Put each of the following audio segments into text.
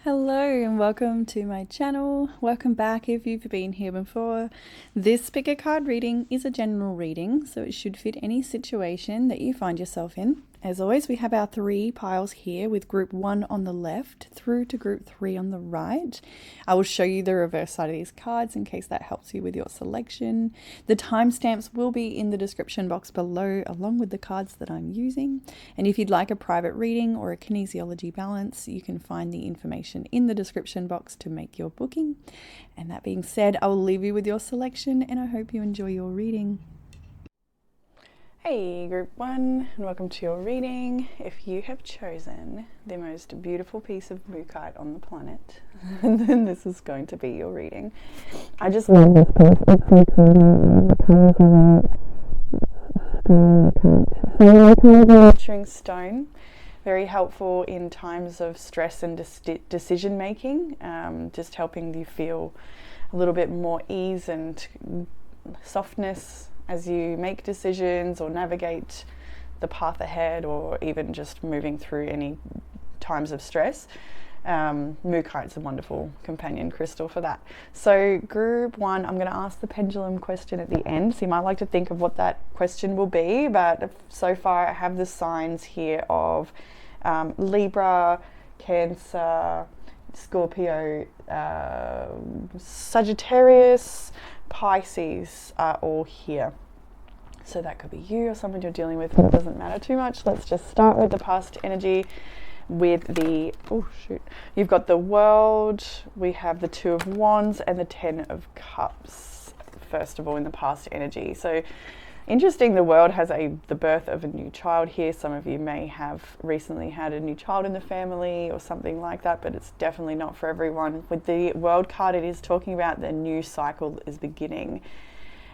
Hello and welcome to my channel. Welcome back if you've been here before. This picker card reading is a general reading, so it should fit any situation that you find yourself in. As always, we have our three piles here with group 1 on the left through to group 3 on the right. I will show you the reverse side of these cards in case that helps you with your selection. The timestamps will be in the description box below along with the cards that I'm using. And if you'd like a private reading or a kinesiology balance, you can find the information in the description box to make your booking. And that being said, I will leave you with your selection and I hope you enjoy your reading. Hey group 1, and welcome to your reading. If you have chosen the most beautiful piece of mookaite on the planet, then this is going to be your reading. I just love this piece. It's so pretty. The colours of it. Nurturing stone. Very helpful in times of stress and decision making. Just helping you feel a little bit more ease and softness as you make decisions or navigate the path ahead, or even just moving through any times of stress. Mookaite's a wonderful companion crystal for that. So group 1, I'm going to ask the pendulum question at the end, so you might like to think of what that question will be, but so far I have the signs here of Libra, Cancer, Scorpio, Sagittarius, Pisces are all here. So that could be you or someone you're dealing with. It doesn't matter too much. Let's just start with the past energy with the, you've got the World, we have the 2 of Wands and the 10 of Cups, first of all, in the past energy. So interesting, the World has the birth of a new child here. Some of you may have recently had a new child in the family or something like that, but it's definitely not for everyone. With the World card, it is talking about the new cycle is beginning.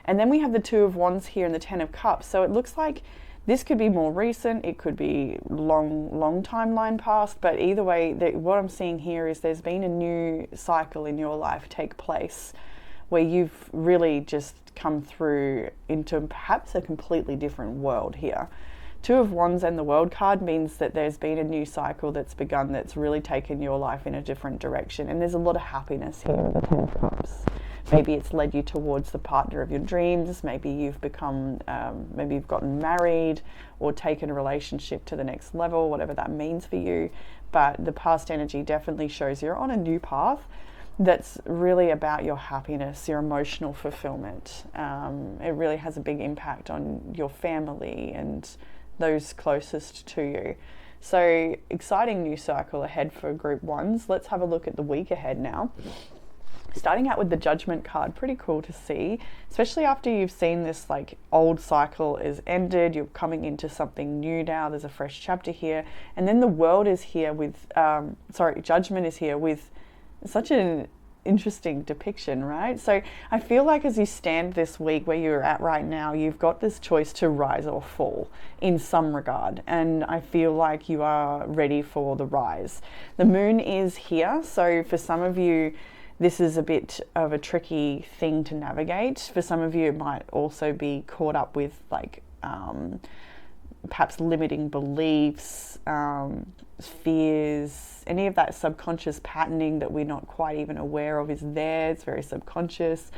And then we have the 2 of Wands here and the 10 of Cups. So it looks like this could be more recent. It could be long timeline past. But either way, what I'm seeing here is there's been a new cycle in your life take place where you've really just come through into perhaps a completely different world here. 2 of Wands and the World card means that there's been a new cycle that's begun that's really taken your life in a different direction. And there's a lot of happiness here with the 10 of Cups. Maybe it's led you towards the partner of your dreams. Maybe you've become, maybe you've gotten married or taken a relationship to the next level, whatever that means for you. But the past energy definitely shows you're on a new path that's really about your happiness, your emotional fulfillment. It really has a big impact on your family and those closest to you. So exciting new cycle ahead for group 1s. Let's have a look at the week ahead now. Starting out with the Judgment card, pretty cool to see, especially after you've seen this like old cycle is ended, you're coming into something new now, there's a fresh chapter here, and then the World is here with, Judgment is here with such an interesting depiction, right? So I feel like as you stand this week where you're at right now, you've got this choice to rise or fall in some regard, and I feel like you are ready for the rise. The Moon is here, so for some of you, this is a bit of a tricky thing to navigate. For some of you, it might also be caught up with like perhaps limiting beliefs, fears, any of that subconscious patterning that we're not quite even aware of is there. It's very subconscious.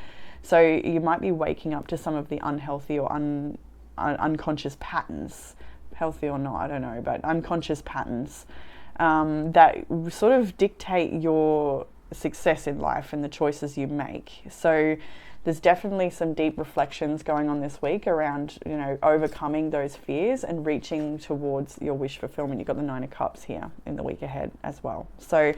So you might be waking up to some of the unhealthy or unconscious patterns, healthy or not, I don't know, but unconscious patterns that sort of dictate your success in life and the choices you make. So there's definitely some deep reflections going on this week around, overcoming those fears and reaching towards your wish fulfillment. You've got the 9 of Cups here in the week ahead as well. So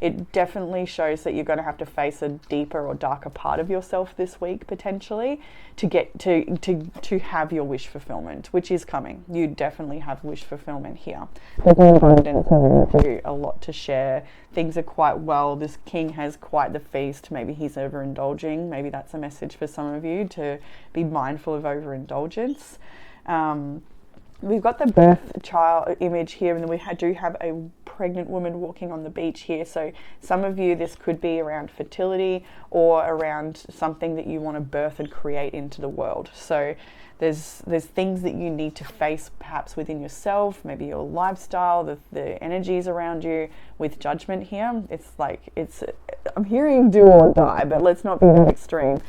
it definitely shows that you're going to have to face a deeper or darker part of yourself this week potentially to get to have your wish fulfillment, which is coming. You definitely have wish fulfillment here. There's an abundance of a lot to share. Things are quite well. This king has quite the feast. Maybe he's overindulging. Maybe that's a message for some of you to be mindful of overindulgence. We've got the birth child image here, and then we do have a pregnant woman walking on the beach here. So some of you, this could be around fertility or around something that you want to birth and create into the world. So There's things that you need to face perhaps within yourself, maybe your lifestyle, the energies around you with judgment here. It's like, I'm hearing do or die, but let's not be that extreme.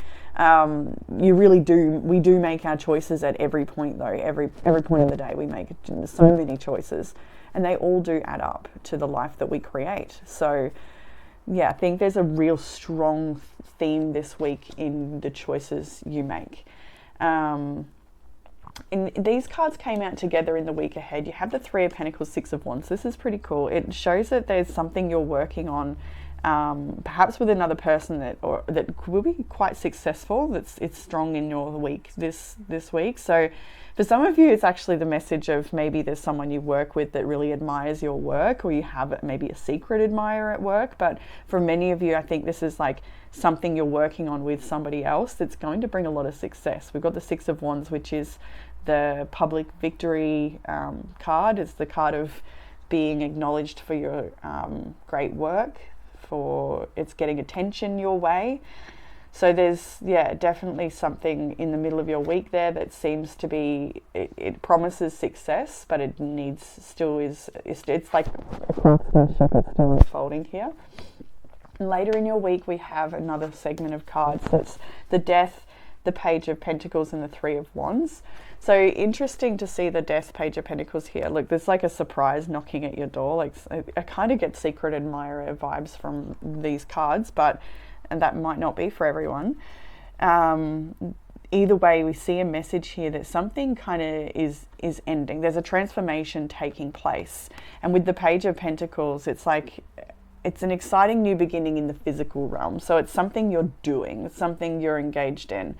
We do make our choices at every point though. Every point of the day we make so many choices, and they all do add up to the life that we create. So yeah, I think there's a real strong theme this week in the choices you make. And these cards came out together in the week ahead. You have the Three of Pentacles, Six of Wands. This is pretty cool. It shows that there's something you're working on, perhaps with another person that will be quite successful. It's strong in your week this week. So for some of you, it's actually the message of maybe there's someone you work with that really admires your work, or you have maybe a secret admirer at work. But for many of you, I think this is like something you're working on with somebody else that's going to bring a lot of success. We've got the Six of Wands, which is the public victory card. It's the card of being acknowledged for your great work, for it's getting attention your way. So there's, definitely something in the middle of your week there that seems to be, it promises success, but it it's like a craftsmanship, it's still unfolding here. And later in your week, we have another segment of cards. That's the Death, the Page of Pentacles, and the Three of Wands. So interesting to see the Death, Page of Pentacles here. Look, there's like a surprise knocking at your door. Like I kind of get secret admirer vibes from these cards, and that might not be for everyone. Either way, we see a message here that something kind of is ending. There's a transformation taking place. And with the Page of Pentacles, it's like, it's an exciting new beginning in the physical realm. So it's something you're doing, it's something you're engaged in,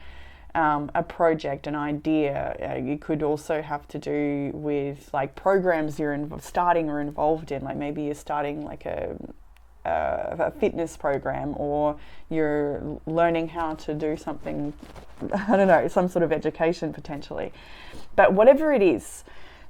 a project, an idea. You could also have to do with like programs you're starting or involved in. Like maybe you're starting like a fitness program, or you're learning how to do something, I don't know, some sort of education potentially. But whatever it is,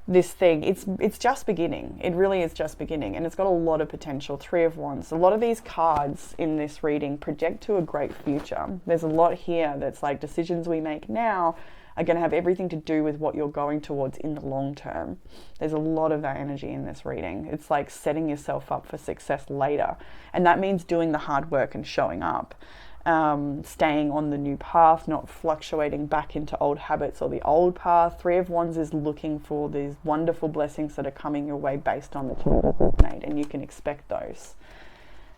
this thing, it's just beginning. It really is just beginning, and it's got a lot of potential. Three of Wands. A lot of these cards in this reading project to a great future. There's a lot here that's like decisions we make now are going to have everything to do with what you're going towards in the long term. There's a lot of that energy in this reading. It's like setting yourself up for success later. And that means doing the hard work and showing up. Staying on the new path, not fluctuating back into old habits or the old path. Three of Wands is looking for these wonderful blessings that are coming your way based on the changes you've made, and you can expect those.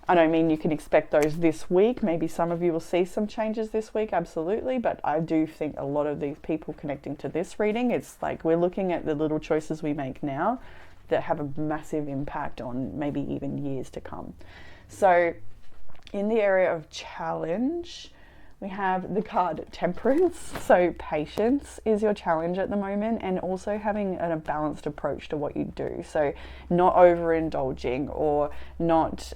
I don't mean you can expect those this week. Maybe some of you will see some changes this week, absolutely. But I do think a lot of these people connecting to this reading, it's like we're looking at the little choices we make now that have a massive impact on maybe even years to come. So in the area of challenge, we have the card Temperance. So patience is your challenge at the moment, and also having a balanced approach to what you do. So not overindulging, or not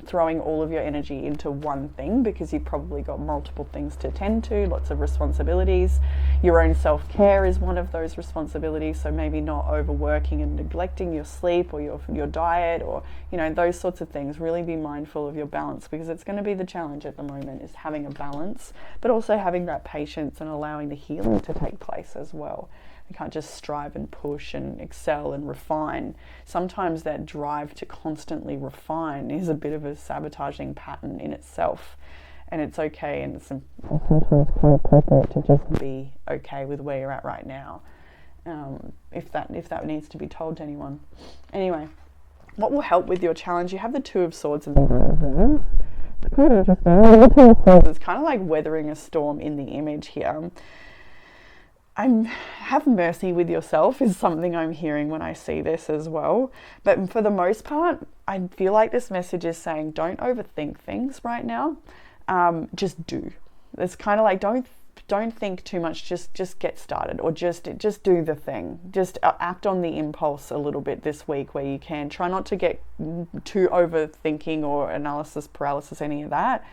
throwing all of your energy into one thing, because you've probably got multiple things to tend to, lots of responsibilities. Your own self-care is one of those responsibilities. So maybe not overworking and neglecting your sleep or your diet, or those sorts of things. Really be mindful of your balance, because it's going to be the challenge at the moment, is having a balance, but also having that patience and allowing the healing to take place as well. We can't just strive and push and excel and refine. Sometimes that drive to constantly refine is a bit of a sabotaging pattern in itself, and it's okay, and it's sometimes quite appropriate to just be okay with where you're at right now, if that needs to be told to anyone. Anyway, what will help with your challenge? You have the Two of Swords in the reverse. It's quite interesting. It's kind of like weathering a storm in the image here. Have mercy with yourself is something I'm hearing when I see this as well. But for the most part, I feel like this message is saying don't overthink things right now. Just do. It's kind of like don't think too much. Just get started, or just do the thing. Just act on the impulse a little bit this week where you can. Try not to get too overthinking or analysis paralysis, any of that.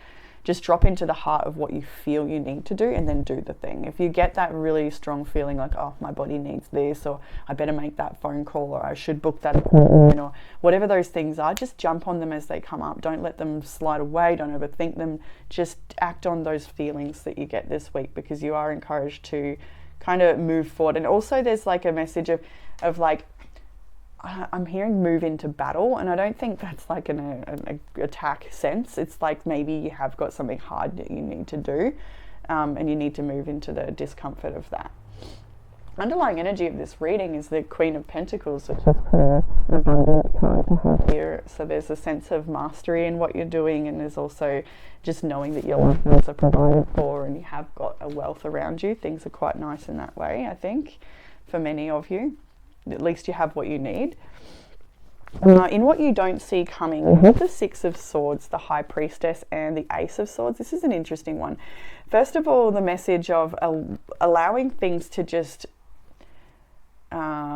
Just drop into the heart of what you feel you need to do, and then do the thing. If you get that really strong feeling like, oh, my body needs this, or I better make that phone call, or I should book that appointment, or whatever those things are, just jump on them as they come up. Don't let them slide away. Don't overthink them. Just act on those feelings that you get this week, because you are encouraged to kind of move forward. And also there's like a message of like, I'm hearing move into battle, and I don't think that's like an attack sense. It's like maybe you have got something hard that you need to do, and you need to move into the discomfort of that. Underlying energy of this reading is the Queen of Pentacles, which is an abundant card to have here. So there's a sense of mastery in what you're doing, and there's also just knowing that your loved ones are provided for and you have got a wealth around you. Things are quite nice in that way, I think, for many of you. At least you have what you need. In what you don't see coming, you have the Six of Swords, the High Priestess, and the Ace of Swords. This is an interesting one. First of all, the message of allowing things to just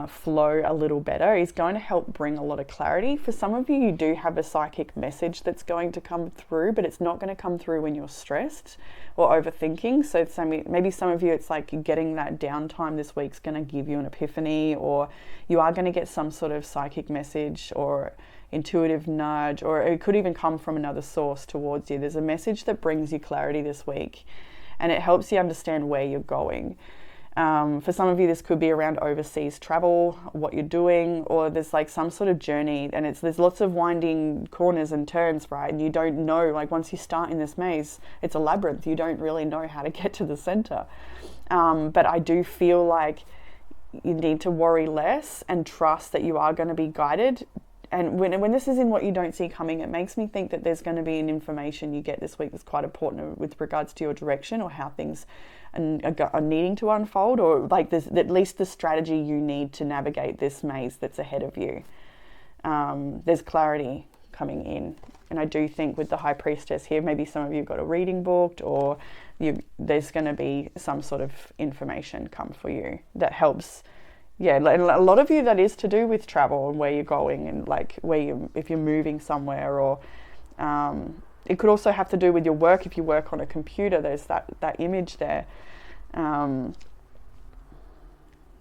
flow a little better is going to help bring a lot of clarity. For some of you, you do have a psychic message that's going to come through, but it's not going to come through when you're stressed or overthinking. So maybe some of you, it's like you're getting that downtime this week's going to give you an epiphany, or you are going to get some sort of psychic message or intuitive nudge, or it could even come from another source towards you. There's a message that brings you clarity this week, and it helps you understand where you're going. For some of you, this could be around overseas travel, what you're doing, or there's like some sort of journey, and there's lots of winding corners and turns, right? And you don't know, like once you start in this maze, it's a labyrinth. You don't really know how to get to the center. But I do feel like you need to worry less and trust that you are going to be guided. And when this is in what you don't see coming, it makes me think that there's going to be an information you get this week that's quite important with regards to your direction or how things are needing to unfold, or like there's at least the strategy you need to navigate this maze that's ahead of you. There's clarity coming in. And I do think with the High Priestess here, maybe some of you got a reading booked, or there's going to be some sort of information come for you that helps. Yeah, a lot of you that is to do with travel and where you're going, and like if you're moving somewhere, or it could also have to do with your work. If you work on a computer, there's that image there.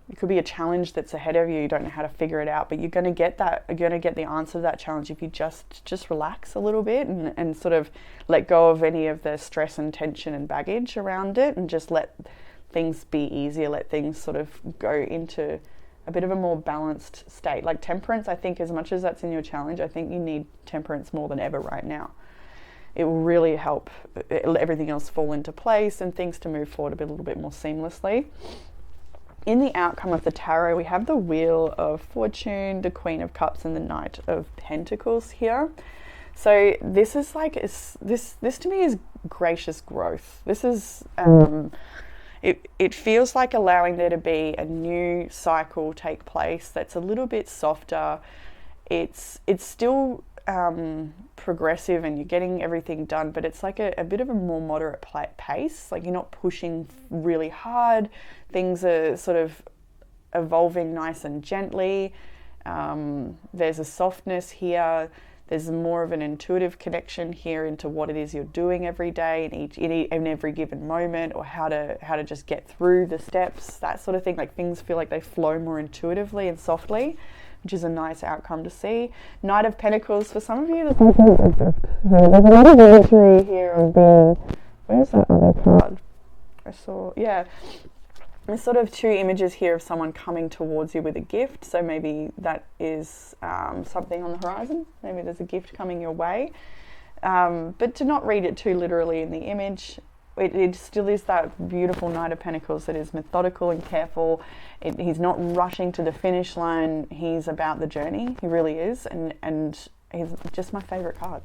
It could be a challenge that's ahead of you. You don't know how to figure it out, but you're going to get that. You're going to get the answer to that challenge if you just relax a little bit and sort of let go of any of the stress and tension and baggage around it, and just let things be easier. Let things sort of go into a bit of a more balanced state. Like temperance, I think as much as that's in your challenge, I think you need temperance more than ever right now. It will really help everything else fall into place and things to move forward a little bit more seamlessly. In the outcome of the tarot, we have the Wheel of Fortune, the Queen of Cups, and the Knight of Pentacles here. So this is like, this to me is gracious growth. This is, it feels like allowing there to be a new cycle take place that's a little bit softer. It's still progressive and you're getting everything done, but it's like a bit of a more moderate pace. Like you're not pushing really hard. Things are sort of evolving nice and gently. There's a softness here. There's more of an intuitive connection here into what it is you're doing every day in every given moment, or how to just get through the steps, that sort of thing. Like things feel like they flow more intuitively and softly, which is a nice outcome to see. Knight of Pentacles, for some of you, there's a lot of imagery here of being, where's that other card? There's sort of two images here of someone coming towards you with a gift. So maybe that is something on the horizon. Maybe there's a gift coming your way. But to not read it too literally in the image. It still is that beautiful Knight of Pentacles that is methodical and careful. He's not rushing to the finish line. He's about the journey. He really is. And he's just my favourite card.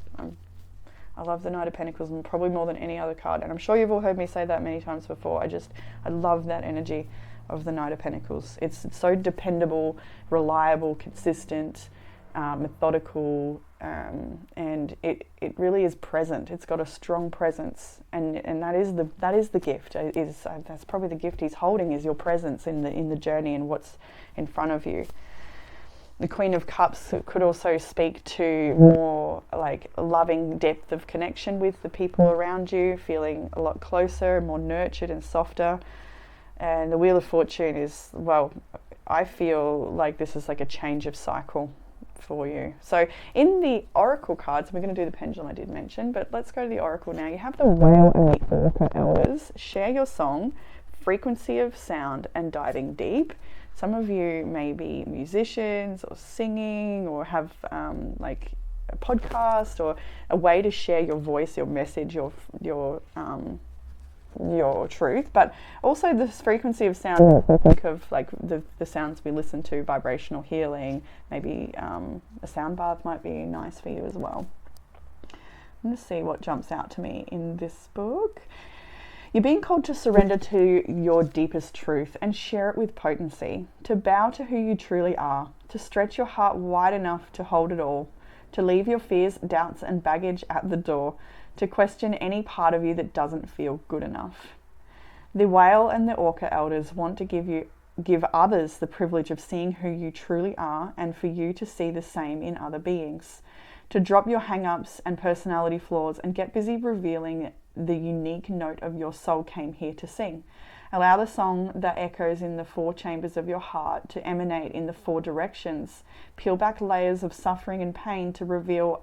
I love the Knight of Pentacles, and probably more than any other card. And I'm sure you've all heard me say that many times before. I love that energy of the Knight of Pentacles. It's so dependable, reliable, consistent, methodical, and it really is present. It's got a strong presence, and that is the gift. That's probably the gift he's holding, is your presence in the journey and what's in front of you. The Queen of Cups could also speak to more like loving depth of connection with the people around you, feeling a lot closer, more nurtured and softer. And the Wheel of Fortune is, well, I feel like this is like a change of cycle for you. So in the Oracle cards, we're going to do the Pendulum I did mention, but let's go to the Oracle now. You have the Whale and the Orca Elders. Share your song, frequency of sound and diving deep. Some of you may be musicians or singing or have like a podcast or a way to share your voice, your message, your truth. But also this frequency of sound, think of like the sounds we listen to, vibrational healing, maybe a sound bath might be nice for you as well. I'm going to see what jumps out to me in this book. You're being called to surrender to your deepest truth and share it with potency, to bow to who you truly are, to stretch your heart wide enough to hold it all, to leave your fears, doubts and baggage at the door, to question any part of you that doesn't feel good enough. The whale and the orca elders want to give others the privilege of seeing who you truly are, and for you to see the same in other beings. To drop your hang-ups and personality flaws and get busy revealing the unique note of your soul came here to sing. Allow the song that echoes in the 4 chambers of your heart to emanate in the 4 directions. Peel back layers of suffering and pain to reveal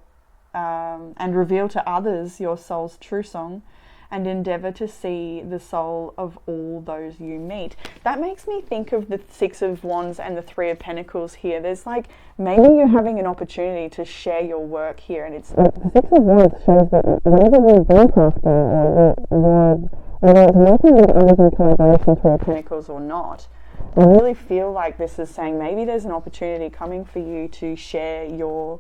to others your soul's true song, and endeavor to see the soul of all those you meet. That makes me think of the 6 of Wands and the 3 of Pentacles here. There's like, maybe you're having an opportunity to share your work here, and it's... The 6 of Wands shows that whatever you're broadcasting, whether it's working with others in collaboration through Pentacles or not, I really feel like this is saying maybe there's an opportunity coming for you to share your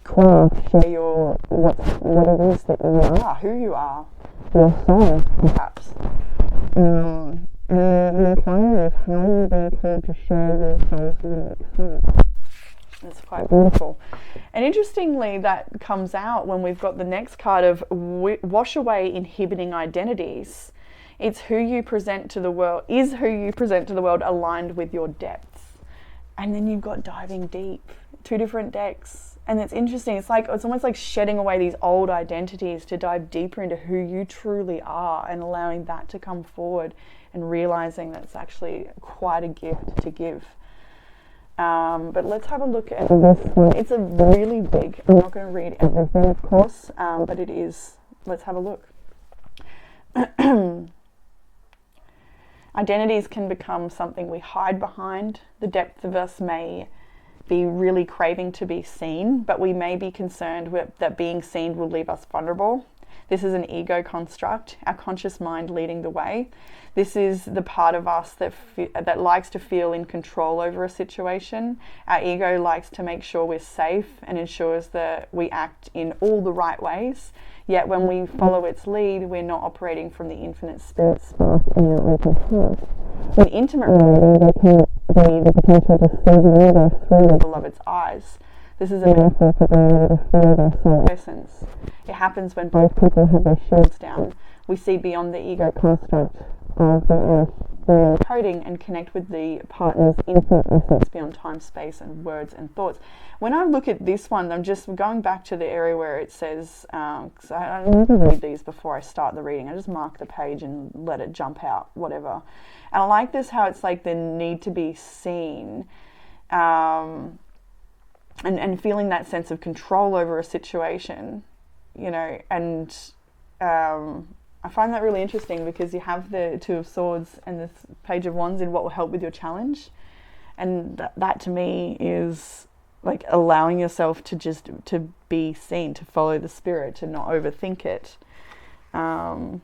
craft, share your what it is that you are, who you are, your soul, perhaps. And the final is how you're being called to share your soul's unique truth. It's quite beautiful. And interestingly, that comes out when we've got the next card of wash away inhibiting identities. It's who you present to the world, is who you present to the world aligned with your depths. And then you've got diving deep, 2 different decks. And it's interesting, it's almost like shedding away these old identities to dive deeper into who you truly are and allowing that to come forward and realizing that it's actually quite a gift to give. But let's have a look at this one. It's a really big, I'm not going to read everything of course, but it is, let's have a look. Identities can become something we hide behind. The depth of us may be really craving to be seen, but we may be concerned that being seen will leave us vulnerable. This is an ego construct, our conscious mind leading the way. This is the part of us that likes to feel in control over a situation. Our ego likes to make sure we're safe and ensures that we act in all the right ways. Yet when we follow its lead, we're not operating from the infinite spirit spark in our open heart. In intimate relating, there can be the potential to see the universe through the beloved's eyes. This is a metaphor for being able to feel their soul essence. It happens when both people have their shields down. We see beyond the ego construct of the earth, the coding, and connect with the partner's infinite essence beyond time, space, and words and thoughts. When I look at this one, I'm just going back to the area where it says, because I never read these before I start the reading. I just mark the page and let it jump out, whatever. And I like this, how it's like the need to be seen, and feeling that sense of control over a situation, you know, and I find that really interesting because you have the 2 of Swords and the Page of Wands in what will help with your challenge. And that to me is like allowing yourself to just to be seen, to follow the spirit, to not overthink it. Yeah,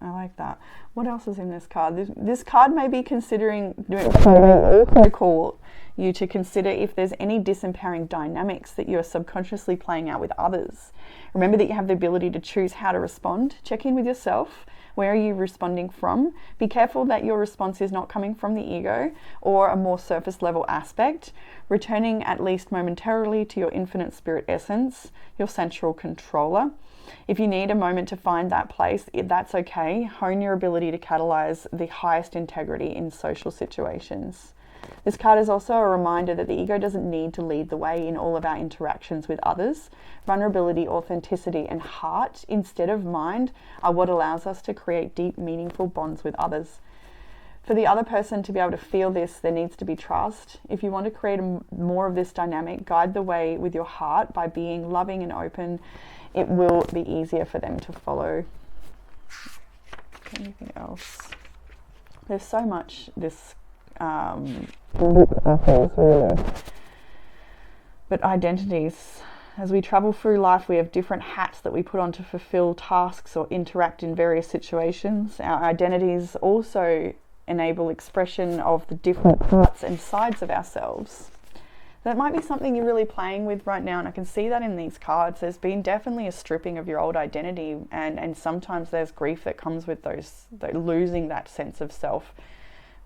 I like that. What else is in this card? This card may be considering, also call you to consider if there's any disempowering dynamics that you're subconsciously playing out with others. Remember that you have the ability to choose how to respond. Check in with yourself. Where are you responding from? Be careful that your response is not coming from the ego or a more surface level aspect. Returning at least momentarily to your infinite spirit essence, your central controller. If you need a moment to find that place, that's okay. Hone your ability to catalyze the highest integrity in social situations. This card is also a reminder that the ego doesn't need to lead the way in all of our interactions with others. Vulnerability, authenticity, and heart, instead of mind, are what allows us to create deep, meaningful bonds with others. For the other person to be able to feel this, there needs to be trust. If you want to create more of this dynamic, guide the way with your heart by being loving and open. It will be easier for them to follow. Anything else? There's so much this but identities. As we travel through life, we have different hats that we put on to fulfill tasks or interact in various situations. Our identities also enable expression of the different parts and sides of ourselves. That might be something you're really playing with right now, and I can see that in these cards. There's been definitely a stripping of your old identity, and sometimes there's grief that comes with losing that sense of self.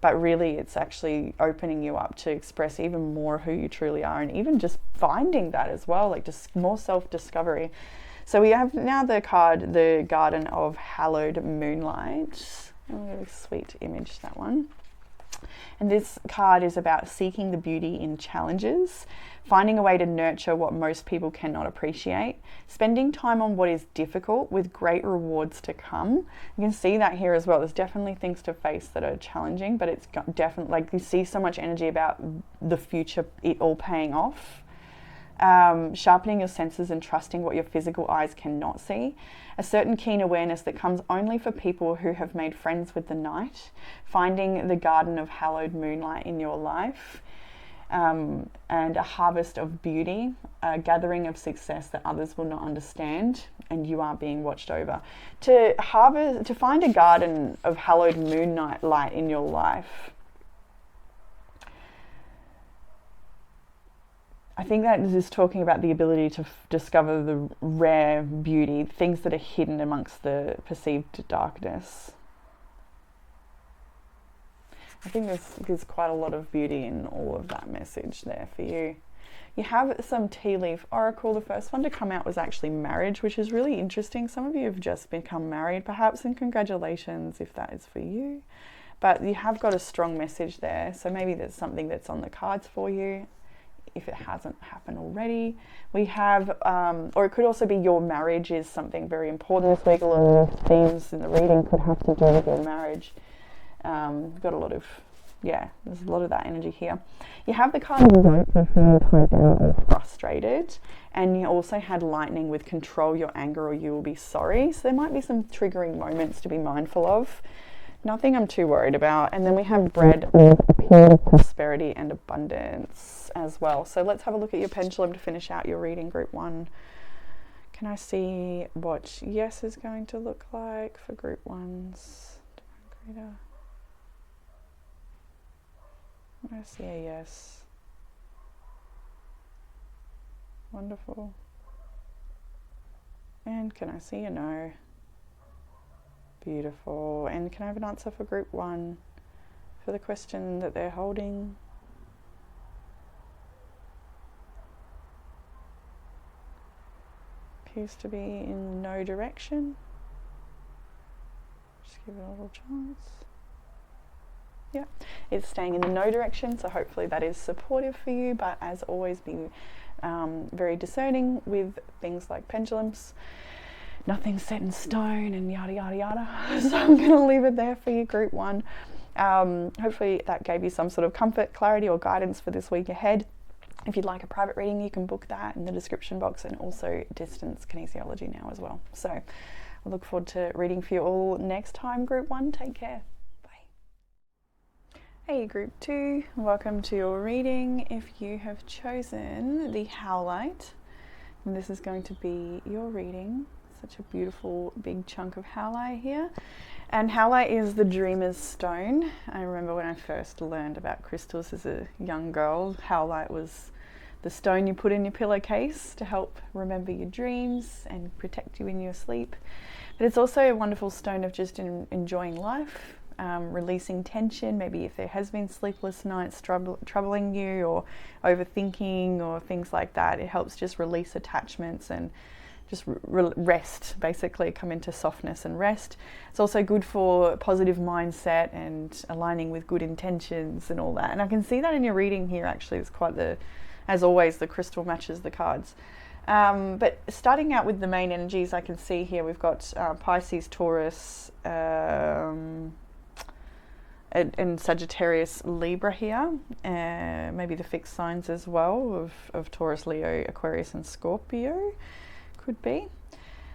But really, it's actually opening you up to express even more who you truly are, and even just finding that as well, like just more self-discovery. So we have now the card, the Garden of Hallowed Moonlight. Oh, really sweet image, that one. And this card is about seeking the beauty in challenges, finding a way to nurture what most people cannot appreciate, spending time on what is difficult with great rewards to come. You can see that here as well. There's definitely things to face that are challenging, but it's definitely, like, you see so much energy about the future, it all paying off. Sharpening your senses and trusting what your physical eyes cannot see. A certain keen awareness that comes only for people who have made friends with the night. Finding the garden of hallowed moonlight in your life. And a harvest of beauty, a gathering of success that others will not understand, and you are being watched over. To find a garden of hallowed moonlight light in your life, I think that is talking about the ability to discover the rare beauty, things that are hidden amongst the perceived darkness. I think there's quite a lot of beauty in all of that message there for you. You have some tea leaf oracle. The first one to come out was actually marriage, which is really interesting. Some of you have just become married perhaps, and congratulations if that is for you. But you have got a strong message there, so maybe there's something that's on the cards for you if it hasn't happened already. We have, or it could also be your marriage is something very important this week. A lot of themes in the reading could have to do with your marriage. Got a lot of, there's a lot of that energy here. You have the card of frustrated, and you also had lightning with control your anger or you will be sorry. So there might be some triggering moments to be mindful of. Nothing I'm too worried about. And then we have bread with a period of prosperity and abundance as well. So let's have a look at your pendulum to finish out your reading, group 1. Can I see what yes is going to look like for group 1s? I see a yes. Wonderful. And can I see a no? Beautiful. And can I have an answer for group 1 for the question that they're holding? Appears to be in no direction. Just give it a little chance. Yeah, it's staying in the no direction, so hopefully that is supportive for you, but as always, be very discerning with things like pendulums. Nothing's set in stone and yada yada yada. So I'm going to leave it there for you, group 1. Hopefully that gave you some sort of comfort, clarity or guidance for this week ahead. If you'd like a private reading, you can book that in the description box, and also distance kinesiology now as well. So I look forward to reading for you all next time, group 1. Take care. Hey group 2, welcome to your reading. If you have chosen the Howlite, and this is going to be your reading. Such a beautiful big chunk of Howlite here. And Howlite is the dreamer's stone. I remember when I first learned about crystals as a young girl, Howlite was the stone you put in your pillowcase to help remember your dreams and protect you in your sleep. But it's also a wonderful stone of just enjoying life. Releasing tension, maybe if there has been sleepless nights troubling you, or overthinking or things like that. It helps just release attachments and just rest, basically come into softness and rest. It's also good for positive mindset and aligning with good intentions and all that. And I can see that in your reading here actually. It's quite as always, the crystal matches the cards. But starting out with the main energies, I can see here we've got Pisces, Taurus, and Sagittarius, Libra here, maybe the fixed signs as well of Taurus, Leo, Aquarius and Scorpio could be.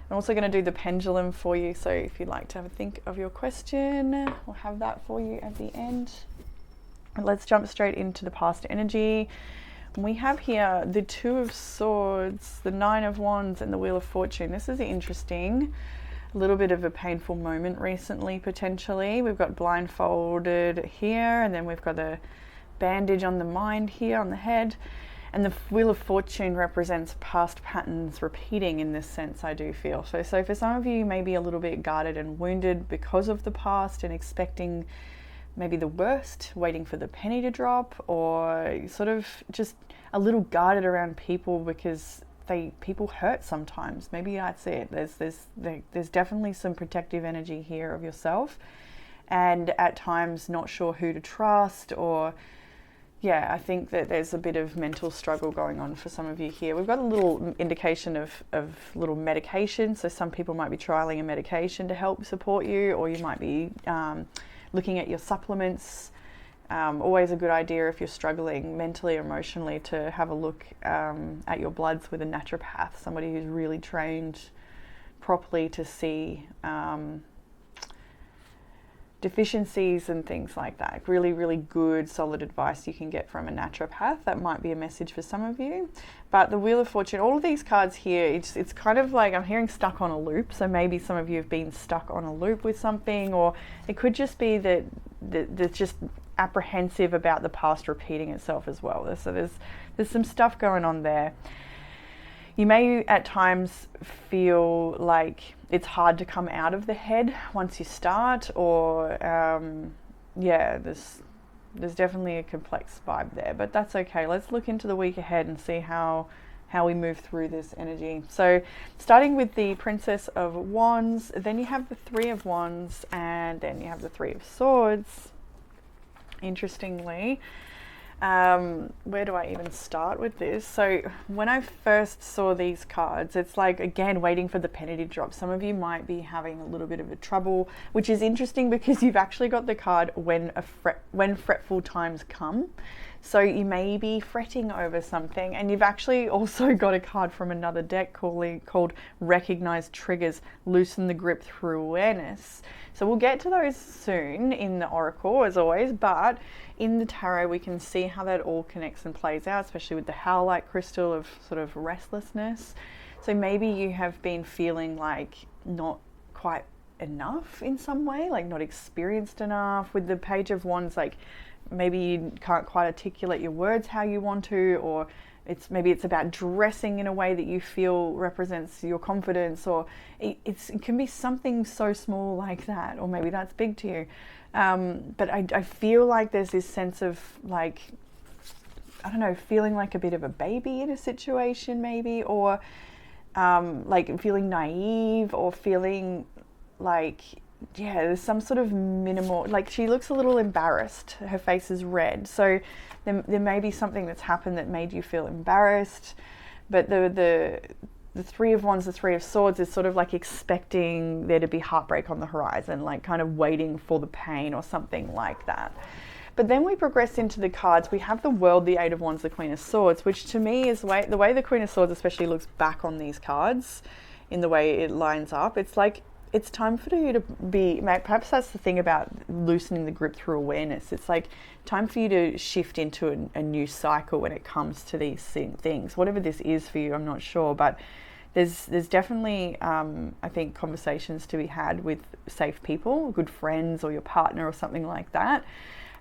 I'm also going to do the pendulum for you, so if you'd like to have a think of your question, we'll have that for you at the end. And let's jump straight into the past energy. We have here the Two of Swords, the Nine of Wands, and the Wheel of Fortune. This is interesting. A little bit of a painful moment recently, potentially. We've got blindfolded here, and then we've got a bandage on the mind here, on the head. And the Wheel of Fortune represents past patterns repeating in this sense, I do feel. So for some of you, maybe a little bit guarded and wounded because of the past and expecting maybe the worst, waiting for the penny to drop, or sort of just a little guarded around people because people hurt sometimes. Maybe that's it. There's definitely some protective energy here of yourself, and at times not sure who to trust, or yeah, I think that there's a bit of mental struggle going on for some of you here. We've got a little indication of little medication. So some people might be trialing a medication to help support you, or you might be looking at your supplements. Always a good idea if you're struggling mentally or emotionally to have a look at your bloods with a naturopath, somebody who's really trained properly to see deficiencies and things like that. Really, really good, solid advice you can get from a naturopath. That might be a message for some of you. But the Wheel of Fortune, all of these cards here, it's kind of like I'm hearing stuck on a loop. So maybe some of you have been stuck on a loop with something, or it could just be that there's just apprehensive about the past repeating itself as well. So there's some stuff going on there. You may at times feel like it's hard to come out of the head once you start, or yeah, there's definitely a complex vibe there, but that's okay. Let's look into the week ahead and see how we move through this energy. So starting with the Princess of Wands, then you have the Three of Wands, and then you have the Three of Swords. Interestingly, where do I even start with this? So when I first saw these cards, it's like, again, waiting for the penny to drop. Some of you might be having a little bit of a trouble, which is interesting because you've actually got the card when fretful times come. So you may be fretting over something, and you've actually also got a card from another deck called Recognize Triggers, Loosen the Grip Through Awareness. So we'll get to those soon in the Oracle, as always, but in the tarot we can see how that all connects and plays out, especially with the howlite crystal of sort of restlessness. So maybe you have been feeling like not quite enough in some way, like not experienced enough. With the Page of Wands, like maybe you can't quite articulate your words how you want to, or maybe it's about dressing in a way that you feel represents your confidence, or it can be something so small like that, or maybe that's big to you. But I feel like there's this sense of like, I don't know, feeling like a bit of a baby in a situation maybe, or like feeling naive, or feeling like, yeah, there's some sort of minimal, like she looks a little embarrassed, her face is red, so there may be something that's happened that made you feel embarrassed. But the Three of Wands, the Three of Swords is sort of like expecting there to be heartbreak on the horizon, like kind of waiting for the pain or something like that. But then we progress into the cards. We have the World, the Eight of Wands, the Queen of Swords, which to me is the way the Queen of Swords especially looks back on these cards, in the way it lines up. It's like, it's time for you to be, perhaps that's the thing about loosening the grip through awareness. It's like time for you to shift into a new cycle when it comes to these things. Whatever this is for you, I'm not sure, but there's definitely, I think, conversations to be had with safe people, good friends, or your partner, or something like that.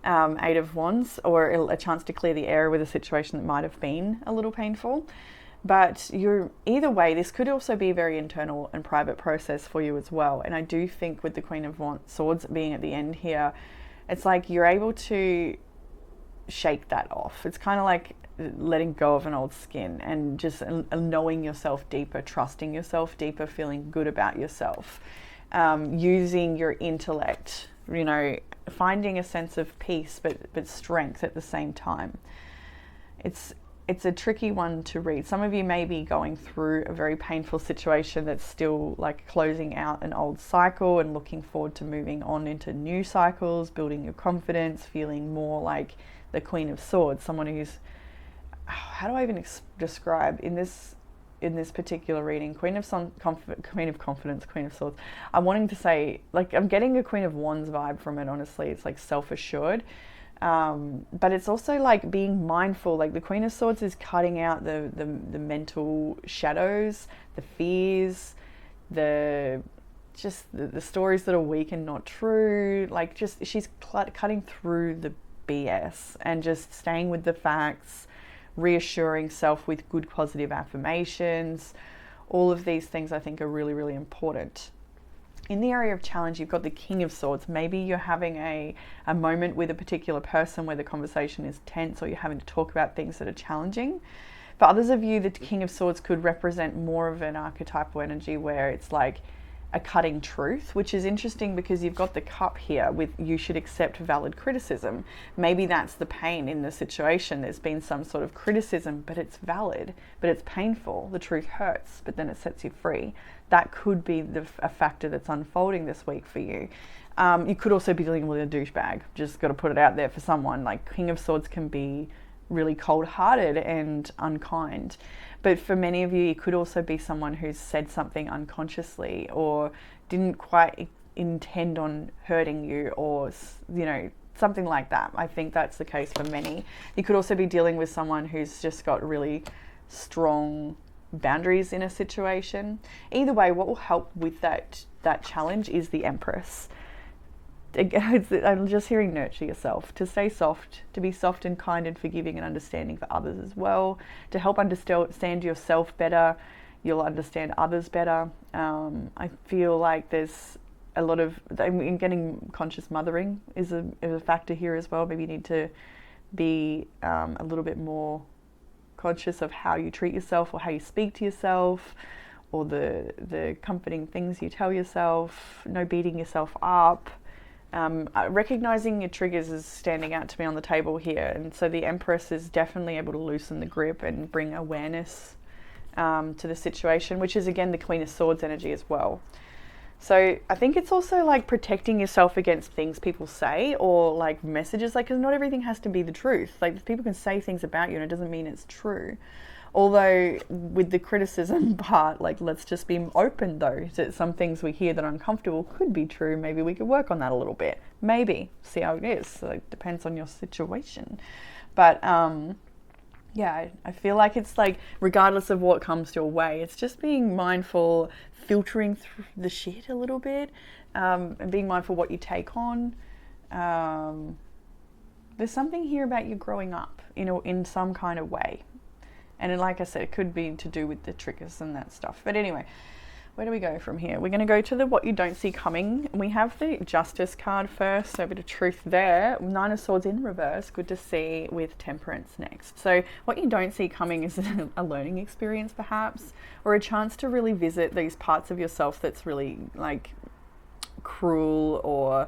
Eight of Wands, or a chance to clear the air with a situation that might have been a little painful. But either way, this could also be a very internal and private process for you as well. And I do think with the Queen of Swords being at the end here, it's like you're able to shake that off. It's kind of like letting go of an old skin and just knowing yourself deeper, trusting yourself deeper, feeling good about yourself, using your intellect, you know, finding a sense of peace but strength at the same time. It's a tricky one to read. Some of you may be going through a very painful situation that's still like closing out an old cycle and looking forward to moving on into new cycles, building your confidence, feeling more like the Queen of Swords, someone who's, how do I even describe in this in this particular reading, Queen of Confidence, Queen of Swords. I'm wanting to say, like, I'm getting a Queen of Wands vibe from it, honestly. It's like self-assured. But it's also like being mindful. Like the Queen of Swords is cutting out the mental shadows, the fears, the stories that are weak and not true. Like just she's cutting through the BS and just staying with the facts, reassuring self with good positive affirmations. All of these things I think are really, really important. In the area of challenge, you've got the King of Swords. Maybe you're having a moment with a particular person where the conversation is tense, or you're having to talk about things that are challenging. For others of you, the King of Swords could represent more of an archetypal energy where it's like a cutting truth, which is interesting because you've got the Cup here with you should accept valid criticism. Maybe that's the pain in the situation. There's been some sort of criticism, but it's valid, but it's painful. The truth hurts, but then it sets you free. That could be a factor that's unfolding this week for you. You could also be dealing with a douchebag. Just got to put it out there for someone. Like King of Swords can be really cold-hearted and unkind. But for many of you, it could also be someone who's said something unconsciously or didn't quite intend on hurting you, or, you know, something like that. I think that's the case for many. You could also be dealing with someone who's just got really strong boundaries in a situation. Either way, what will help with that challenge is the Empress. I'm just hearing nurture yourself, to stay soft, to be soft and kind and forgiving and understanding for others as well, to help understand yourself better. You'll understand others better. I feel like there's a lot of, I'm getting conscious mothering is a factor here as well. Maybe you need to be a little bit more conscious of how you treat yourself or how you speak to yourself, or the comforting things you tell yourself, no beating yourself up. Recognizing your triggers is standing out to me on the table here, and so the Empress is definitely able to loosen the grip and bring awareness to the situation, which is again the Queen of Swords energy as well. So I think it's also like protecting yourself against things people say, or like messages, like, because not everything has to be the truth. Like people can say things about you and it doesn't mean it's true. Although with the criticism part, like, let's just be open though, that some things we hear that are uncomfortable could be true. Maybe we could work on that a little bit. Maybe see how it is. So it depends on your situation. But yeah, I feel like it's like, regardless of what comes your way, it's just being mindful, filtering through the shit a little bit, and being mindful what you take on. There's something here about you growing up, you know, in some kind of way. And like I said, it could be to do with the triggers and that stuff. But anyway, where do we go from here? We're going to go to the what you don't see coming. We have the Justice card first, so a bit of truth there. Nine of Swords in reverse, good to see, with Temperance next. So what you don't see coming is a learning experience perhaps, or a chance to really visit these parts of yourself that's really like cruel or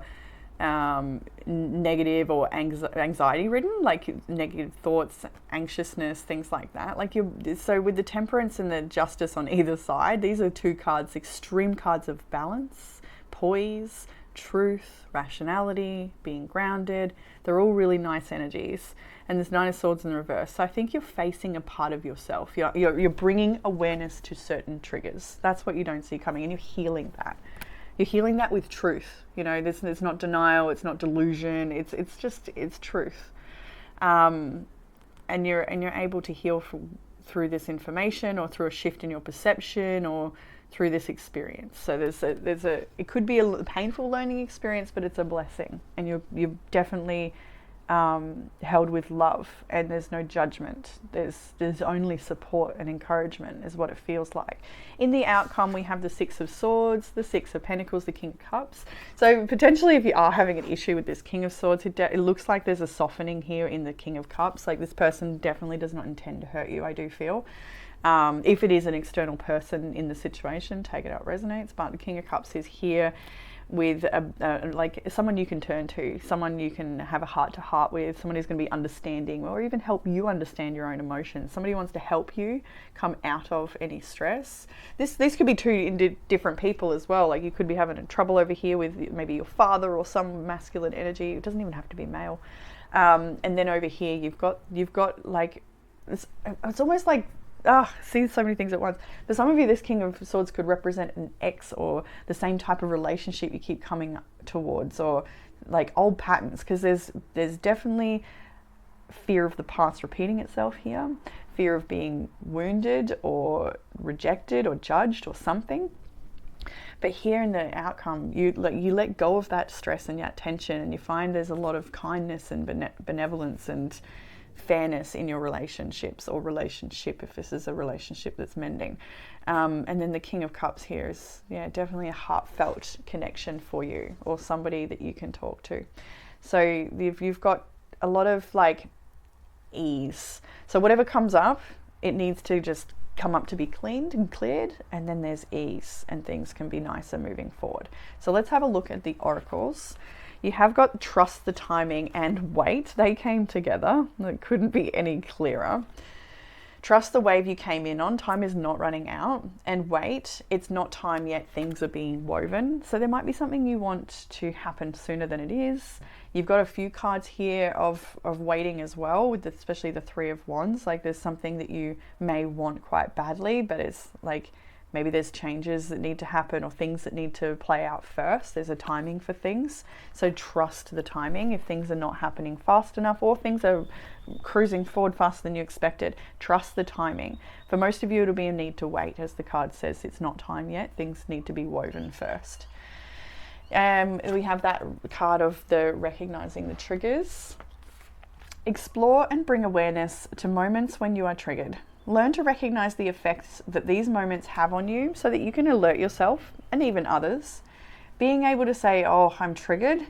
negative or anxiety ridden, like negative thoughts, anxiousness, things like that. Like so with the Temperance and the Justice on either side, these are two cards, extreme cards of balance, poise, truth, rationality, being grounded. They're all really nice energies. And there's Nine of Swords in the reverse. So I think you're facing a part of yourself. You're bringing awareness to certain triggers. That's what you don't see coming, and you're healing that. You're healing that with truth. You know, there's not denial, it's not delusion, it's truth. And you're able to heal through this information, or through a shift in your perception, or through this experience. So it could be a painful learning experience, but it's a blessing, and you're definitely held with love, and there's no judgment. There's only support and encouragement is what it feels like. In the outcome, we have the Six of Swords, the Six of Pentacles, the King of Cups. So potentially, if you are having an issue with this King of Swords, it looks like there's a softening here in the King of Cups. Like this person definitely does not intend to hurt you, I do feel. If it is an external person in the situation, take it out resonates. But the King of Cups is here with like someone you can turn to, someone you can have a heart-to-heart with, someone who's going to be understanding, or even help you understand your own emotions. Somebody who wants to help you come out of any stress. These could be two different people as well. Like you could be having trouble over here with maybe your father or some masculine energy. It doesn't even have to be male. And then over here you've got like it's almost like see so many things at once. For some of you, this King of Swords could represent an ex or the same type of relationship you keep coming towards, or like old patterns, because there's definitely fear of the past repeating itself here, fear of being wounded or rejected or judged or something. But here in the outcome, you let go of that stress and that tension, and you find there's a lot of kindness and benevolence and fairness in your relationships, or relationship if this is a relationship that's mending. And then the King of Cups here is, yeah, definitely a heartfelt connection for you, or somebody that you can talk to. So you've got a lot of like ease. So whatever comes up, it needs to just come up to be cleaned and cleared, and then there's ease and things can be nicer moving forward. So let's have a look at the oracles. You have got trust the timing and wait. They came together. It couldn't be any clearer. Trust the wave you came in on. Time is not running out. And wait, it's not time yet. Things are being woven. So there might be something you want to happen sooner than it is. You've got a few cards here of waiting as well, with especially the Three of Wands. Like there's something that you may want quite badly, but it's like maybe there's changes that need to happen or things that need to play out first. There's a timing for things. So trust the timing. If things are not happening fast enough, or things are cruising forward faster than you expected, trust the timing. For most of you, it'll be a need to wait. As the card says, it's not time yet. Things need to be woven first. We have that card of the recognizing the triggers. Explore and bring awareness to moments when you are triggered. Learn to recognize the effects that these moments have on you so that you can alert yourself and even others. Being able to say, oh, I'm triggered,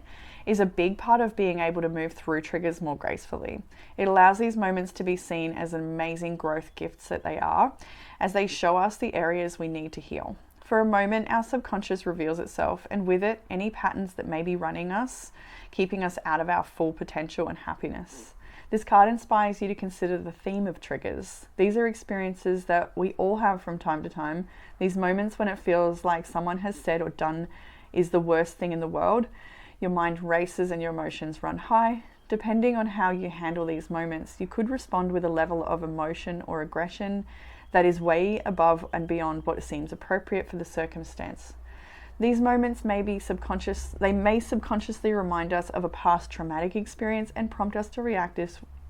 is a big part of being able to move through triggers more gracefully. It allows these moments to be seen as amazing growth gifts that they are, as they show us the areas we need to heal. For a moment, our subconscious reveals itself, and with it, any patterns that may be running us, keeping us out of our full potential and happiness. This card inspires you to consider the theme of triggers. These are experiences that we all have from time to time. These moments when it feels like someone has said or done is the worst thing in the world. Your mind races and your emotions run high. Depending on how you handle these moments, you could respond with a level of emotion or aggression that is way above and beyond what seems appropriate for the circumstance. These moments may be subconscious. They may subconsciously remind us of a past traumatic experience and prompt us to react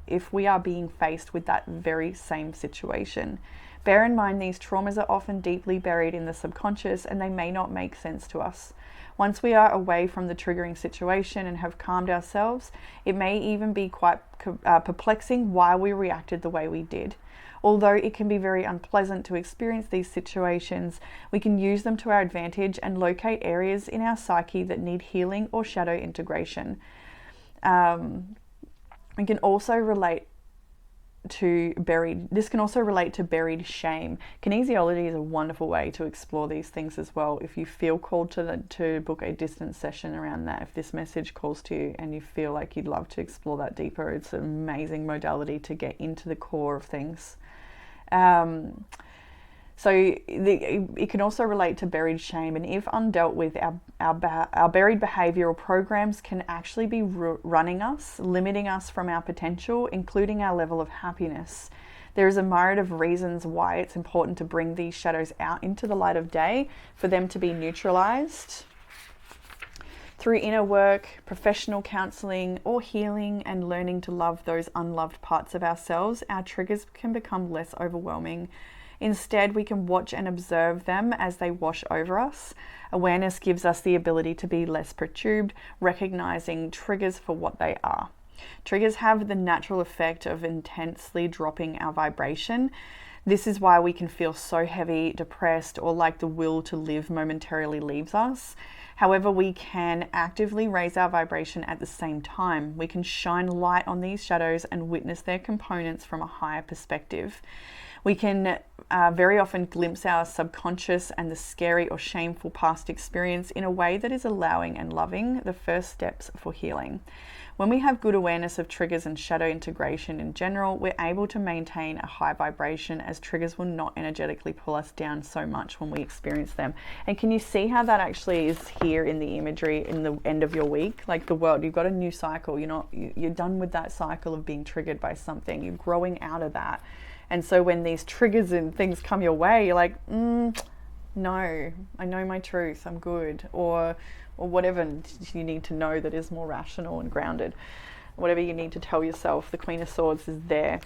if we are being faced with that very same situation. Bear in mind, these traumas are often deeply buried in the subconscious, and they may not make sense to us. Once we are away from the triggering situation and have calmed ourselves, it may even be quite perplexing why we reacted the way we did. Although it can be very unpleasant to experience these situations, we can use them to our advantage and locate areas in our psyche that need healing or shadow integration. We can also relate to this can also relate to buried shame. Kinesiology is a wonderful way to explore these things as well. If you feel called to book a distance session around that, if this message calls to you and you feel like you'd love to explore that deeper, it's an amazing modality to get into the core of things. So it can also relate to buried shame, and if undealt with, our buried behavioral programs can actually be running us, limiting us from our potential, including our level of happiness. There is a myriad of reasons why it's important to bring these shadows out into the light of day, for them to be neutralized through inner work, professional counseling, or healing and learning to love those unloved parts of ourselves. Our triggers can become less overwhelming. Instead, we can watch and observe them as they wash over us. Awareness gives us the ability to be less perturbed, recognizing triggers for what they are. Triggers have the natural effect of intensely dropping our vibration. This is why we can feel so heavy, depressed, or like the will to live momentarily leaves us. However, we can actively raise our vibration at the same time. We can shine light on these shadows and witness their components from a higher perspective. We can very often glimpse our subconscious and the scary or shameful past experience in a way that is allowing and loving, the first steps for healing. When we have good awareness of triggers and shadow integration in general, we're able to maintain a high vibration, as triggers will not energetically pull us down so much when we experience them. And can you see how that actually is here in the imagery in the end of your week? Like the world, you've got a new cycle. You're done with that cycle of being triggered by something. You're growing out of that. And so when these triggers and things come your way, you're like, no, I know my truth, I'm good. Or whatever you need to know that is more rational and grounded. Whatever you need to tell yourself, the Queen of Swords is there.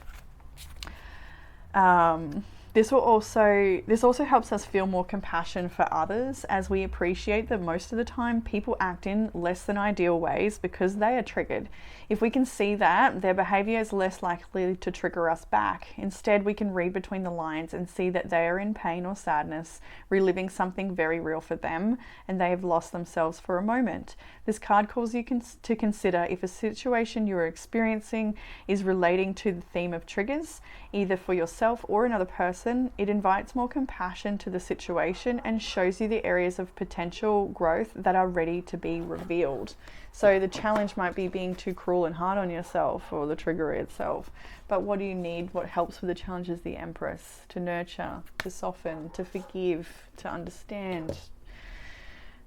This also helps us feel more compassion for others, as we appreciate that most of the time people act in less than ideal ways because they are triggered. If we can see that, their behavior is less likely to trigger us back. Instead, we can read between the lines and see that they are in pain or sadness, reliving something very real for them, and they have lost themselves for a moment. This card calls you to consider if a situation you are experiencing is relating to the theme of triggers, either for yourself or another person. It invites more compassion to the situation and shows you the areas of potential growth that are ready to be revealed. So the challenge might be being too cruel and hard on yourself, or the trigger itself. But what do you need? What helps with the challenge is the Empress, to nurture, to soften, to forgive, to understand.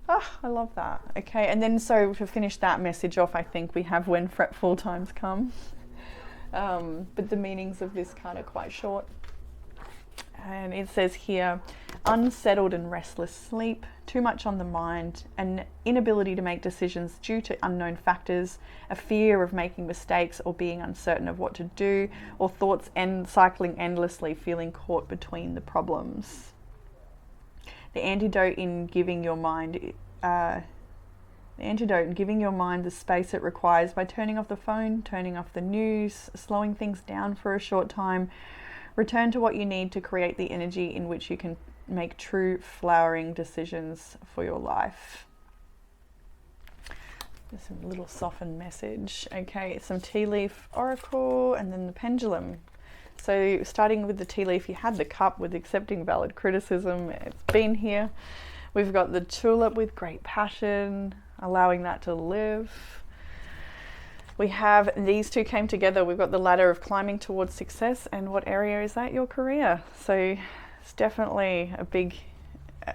I love that. Okay, and then so to finish that message off, I think we have when fretful times come. But the meanings of this card are quite short. And it says here, unsettled and restless sleep, too much on the mind, an inability to make decisions due to unknown factors, a fear of making mistakes or being uncertain of what to do, or thoughts cycling endlessly, feeling caught between the problems. The antidote in giving your mind the space it requires by turning off the phone, turning off the news, slowing things down for a short time. Return to what you need to create the energy in which you can make true flowering decisions for your life. Just a little softened message. Okay, some tea leaf oracle and then the pendulum. So starting with the tea leaf, you had the cup with accepting valid criticism. It's been here. We've got the tulip with great passion, allowing that to live. We have these two came together. We've got the ladder of climbing towards success, and what area is that? Your career. So it's definitely a big,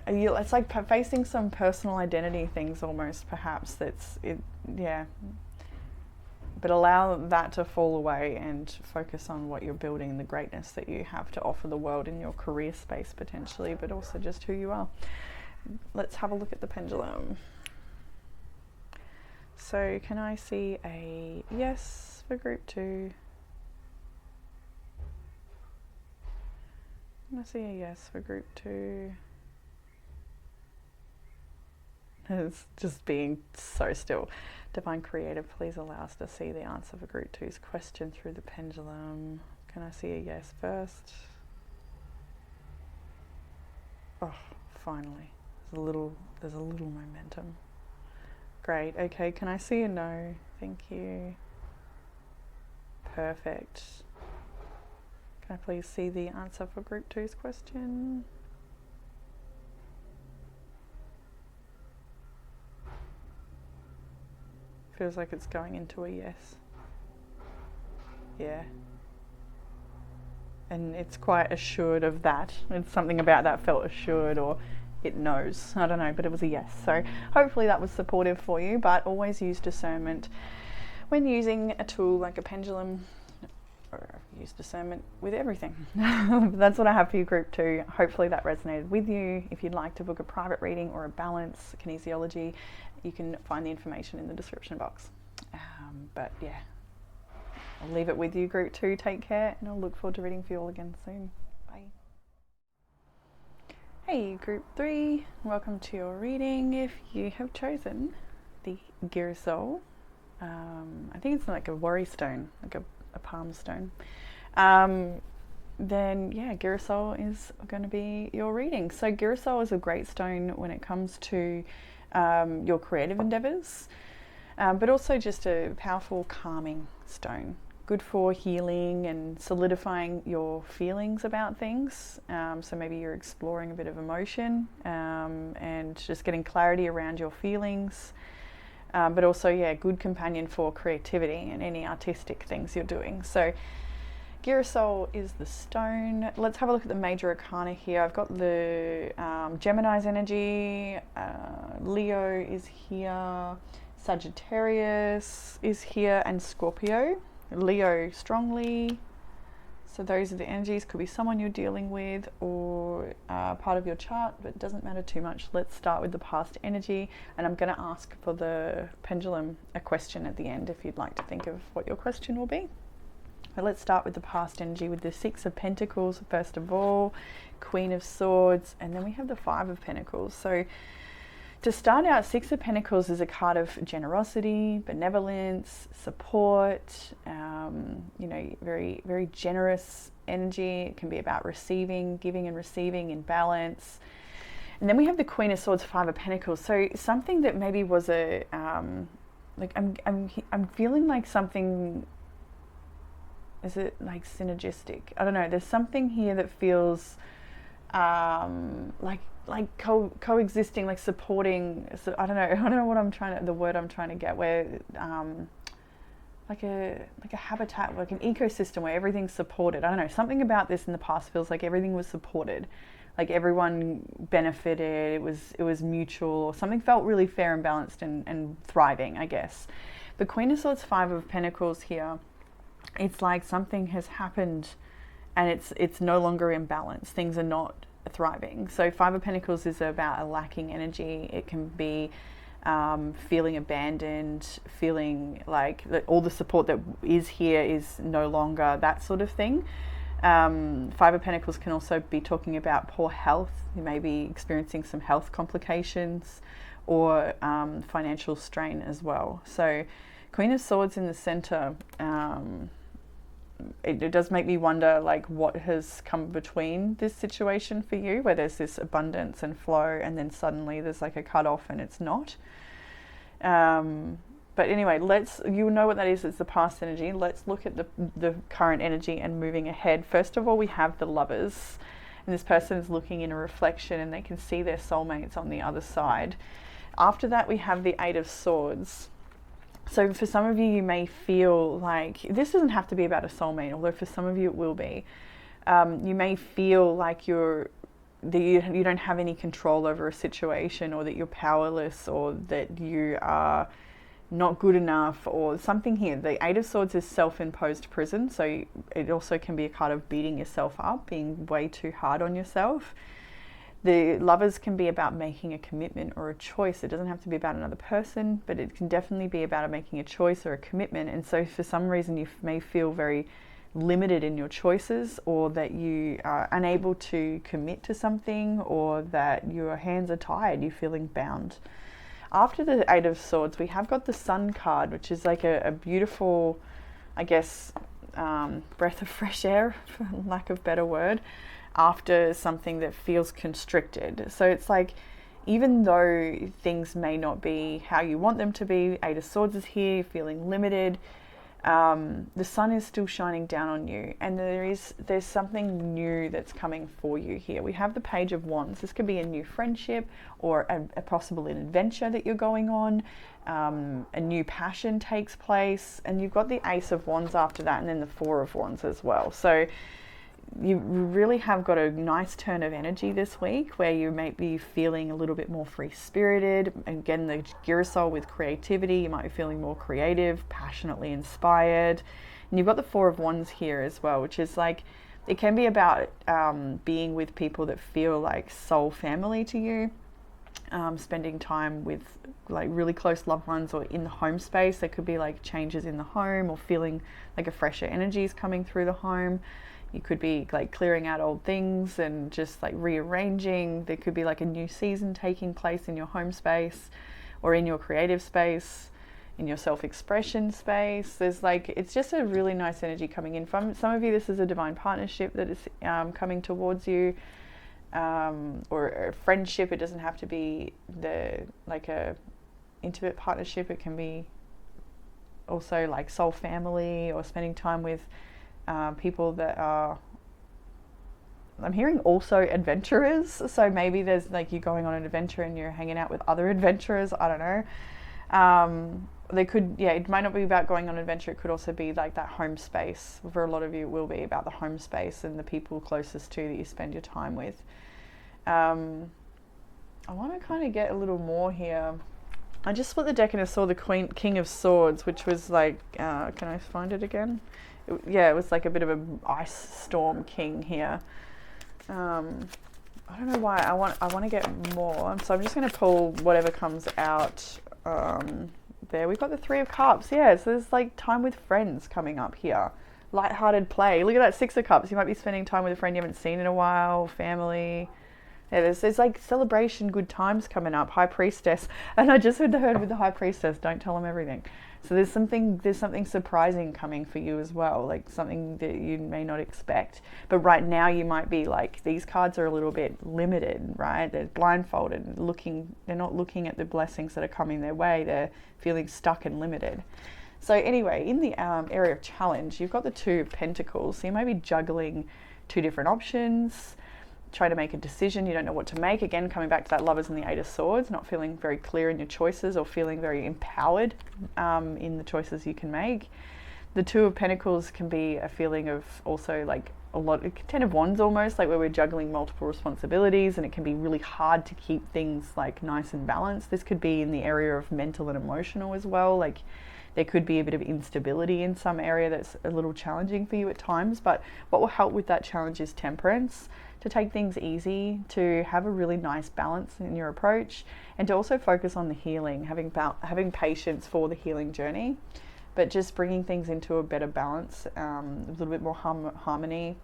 it's like facing some personal identity things almost, perhaps. Yeah. But allow that to fall away and focus on what you're building and the greatness that you have to offer the world in your career space potentially, but also just who you are. Let's have a look at the pendulum. So can I see a yes for group 2? Can I see a yes for group 2? It's just being so still. Divine Creator, please allow us to see the answer for group 2's question through the pendulum. Can I see a yes first? Oh, finally. There's a little momentum. Great. Okay, can I see a no? Thank you. Perfect. Can I please see the answer for group 2's question? Feels like it's going into a yes. Yeah. And it's quite assured of that. It's something about that felt assured, or it knows. I don't know, but it was a yes. So hopefully that was supportive for you, but always use discernment when using a tool like a pendulum, or use discernment with everything. That's what I have for you, group 2. Hopefully that resonated with you. If you'd like to book a private reading or a balance kinesiology, you can find the information in the description box. But yeah, I'll leave it with you, group 2. Take care, and I'll look forward to reading for you all again soon. Bye. Hey, group 3, welcome to your reading. If you have chosen the Girasol, I think it's like a worry stone, like a palm stone, then yeah, Girasol is going to be your reading. So Girasol is a great stone when it comes to your creative endeavors, but also just a powerful calming stone. Good for healing and solidifying your feelings about things. So maybe you're exploring a bit of emotion and just getting clarity around your feelings. But also, yeah, good companion for creativity and any artistic things you're doing. So Girasol is the stone. Let's have a look at the major arcana here. I've got the Gemini's energy, Leo is here, Sagittarius is here, and Scorpio. Leo strongly, So those are the energies. Could be someone you're dealing with or part of your chart, but it doesn't matter too much. Let's start with the past energy, and I'm going to ask for the pendulum a question at the end if you'd like to think of what your question will be. But let's start with the past energy with the Six of Pentacles first of all, Queen of Swords, and then we have the Five of Pentacles. So to start out, Six of Pentacles is a card of generosity, benevolence, support, you know, very, very generous energy. It can be about receiving, giving and receiving in balance. And then we have the Queen of Swords, Five of Pentacles. So something that maybe was a, like I'm feeling like something, is it like synergistic? I don't know. There's something here that feels like coexisting, like supporting. So I don't know what I'm trying to, the word I'm trying to get, where like a habitat, like an ecosystem where everything's supported. I don't know, something about this in the past feels like everything was supported, like everyone benefited, it was mutual, or something felt really fair and balanced and thriving, I guess. The Queen of Swords, Five of Pentacles here, it's like something has happened and it's no longer in balance. Things are not thriving. So Five of Pentacles is about a lacking energy. It can be feeling abandoned, feeling like all the support that is here is no longer, that sort of thing. Five of Pentacles can also be talking about poor health. You may be experiencing some health complications or financial strain as well. So Queen of Swords in the center, it does make me wonder, like, what has come between this situation for you, where there's this abundance and flow, and then suddenly there's like a cut off and it's not. But anyway, you know what that is. It's the past energy. Let's look at the current energy and moving ahead. First of all, we have the Lovers, and this person is looking in a reflection and they can see their soulmates on the other side. After that, we have the Eight of Swords. So for some of you, you may feel like, this doesn't have to be about a soulmate, although for some of you it will be. You may feel like you don't have any control over a situation, or that you're powerless, or that you are not good enough, or something here. The Eight of Swords is self-imposed prison, so it also can be a card of beating yourself up, being way too hard on yourself. The Lovers can be about making a commitment or a choice. It doesn't have to be about another person, but it can definitely be about making a choice or a commitment. And so for some reason you may feel very limited in your choices, or that you are unable to commit to something, or that your hands are tied, you're feeling bound. After the Eight of Swords, we have got the Sun card, which is like a beautiful, I guess, breath of fresh air, for lack of a better word, after something that feels constricted. So it's like, even though things may not be how you want them to be, Eight of Swords is here, feeling limited, the sun is still shining down on you, and there's something new that's coming for you here. We have the Page of Wands. This could be a new friendship, or a possible adventure that you're going on. A new passion takes place, and you've got the Ace of Wands after that, and then the Four of Wands as well. So you really have got a nice turn of energy this week, where you may be feeling a little bit more free-spirited. Again, the Girasol with creativity, you might be feeling more creative, passionately inspired. And you've got the Four of Wands here as well, which is like, it can be about being with people that feel like soul family to you, spending time with like really close loved ones, or in the home space. There could be like changes in the home, or feeling like a fresher energy is coming through the home. You could be like clearing out old things and just like rearranging. There could be like a new season taking place in your home space, or in your creative space, in your self-expression space. There's like, it's just a really nice energy coming in. From some of you, this is a divine partnership that is coming towards you, or a friendship. It doesn't have to be like a intimate partnership. It can be also like soul family, or spending time with people that are, I'm hearing also adventurers. So maybe there's like, you're going on an adventure and you're hanging out with other adventurers. I don't know. They could, yeah, it might not be about going on an adventure. It could also be like that home space. For a lot of you, it will be about the home space and the people closest to that you spend your time with. I want to kind of get a little more here. I just split the deck and I saw the King of Swords, which was like, can I find it again? yeah, it was like a bit of an ice storm king here. I don't know why I want to get more, so I'm just going to pull whatever comes out. There we've got the Three of Cups. Yeah, so there's like time with friends coming up here, light-hearted play. Look at that Six of Cups. You might be spending time with a friend you haven't seen in a while, family. Yeah, there's like celebration, good times coming up. High Priestess, and I just heard with the High Priestess, don't tell them everything. So there's something surprising coming for you as well, like something that you may not expect. But right now you might be like, these cards are a little bit limited, right? They're blindfolded, they're not looking at the blessings that are coming their way. They're feeling stuck and limited. So anyway, in the area of challenge, you've got the Two of Pentacles. So you may be juggling two different options, trying to make a decision, you don't know what to make. Again, coming back to that Lovers and the Eight of Swords, not feeling very clear in your choices or feeling very empowered in the choices you can make. The Two of Pentacles can be a feeling of also like a lot of Ten of Wands almost, like where we're juggling multiple responsibilities, and it can be really hard to keep things like nice and balanced. This could be in the area of mental and emotional as well. Like there could be a bit of instability in some area that's a little challenging for you at times, but what will help with that challenge is temperance, to take things easy, to have a really nice balance in your approach, and to also focus on the healing, having patience for the healing journey, but just bringing things into a better balance, a little bit more harmony.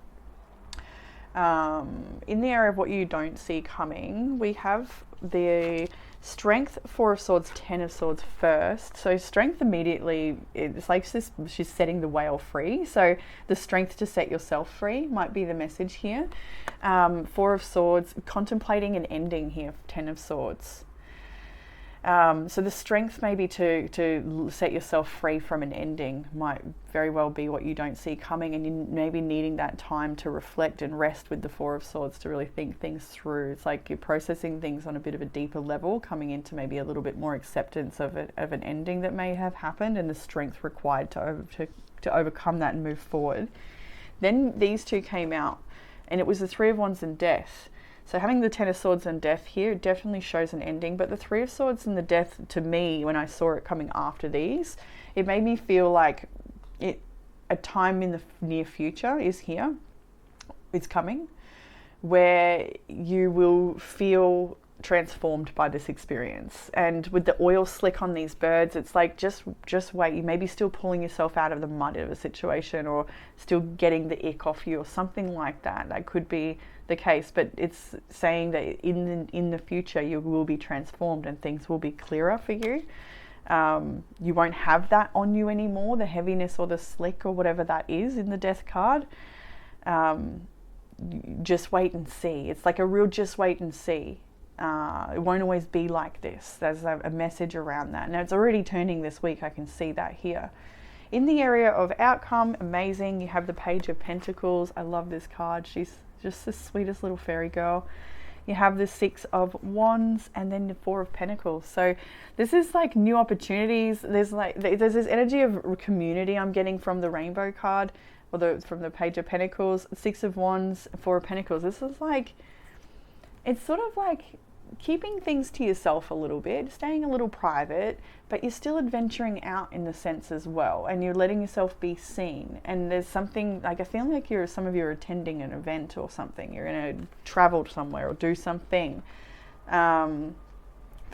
In the area of what you don't see coming, we have the Strength, Four of Swords, Ten of Swords first. So strength immediately, it's like she's setting the whale free. So the strength to set yourself free might be the message here. Four of Swords, contemplating an ending here, Ten of Swords. So the strength maybe to set yourself free from an ending might very well be what you don't see coming, and you maybe needing that time to reflect and rest with the Four of Swords to really think things through. It's like you're processing things on a bit of a deeper level, coming into maybe a little bit more acceptance of an ending that may have happened, and the strength required to overcome that and move forward. Then these two came out, and it was the Three of Wands and Death. So having the Ten of Swords and Death here definitely shows an ending, but the Three of Swords and the Death, to me, when I saw it coming after these, it made me feel like a time in the near future is here, it's coming, where you will feel transformed by this experience. And with the oil slick on these birds, it's like just wait. You may be still pulling yourself out of the mud of a situation, or still getting the ick off you, or something like that. That could be the case, but it's saying that in the future you will be transformed and things will be clearer for you. You won't have that on you anymore, the heaviness or the slick or whatever that is in the Death card. Just wait and see. It's like a real just wait and see. It won't always be like this. There's a message around that. Now it's already turning this week. I can see that here. In the area of outcome, amazing. You have the Page of Pentacles. I love this card. She's just the sweetest little fairy girl. You have the Six of Wands, and then the Four of Pentacles. So this is like new opportunities. There's this energy of community I'm getting from the Rainbow card, or from the Page of Pentacles. Six of Wands, Four of Pentacles. This is like, it's sort of like keeping things to yourself a little bit, staying a little private, but you're still adventuring out in the sense as well, and you're letting yourself be seen. And there's something like, I feel like some of you are attending an event or something. You're going to travel somewhere or do something. For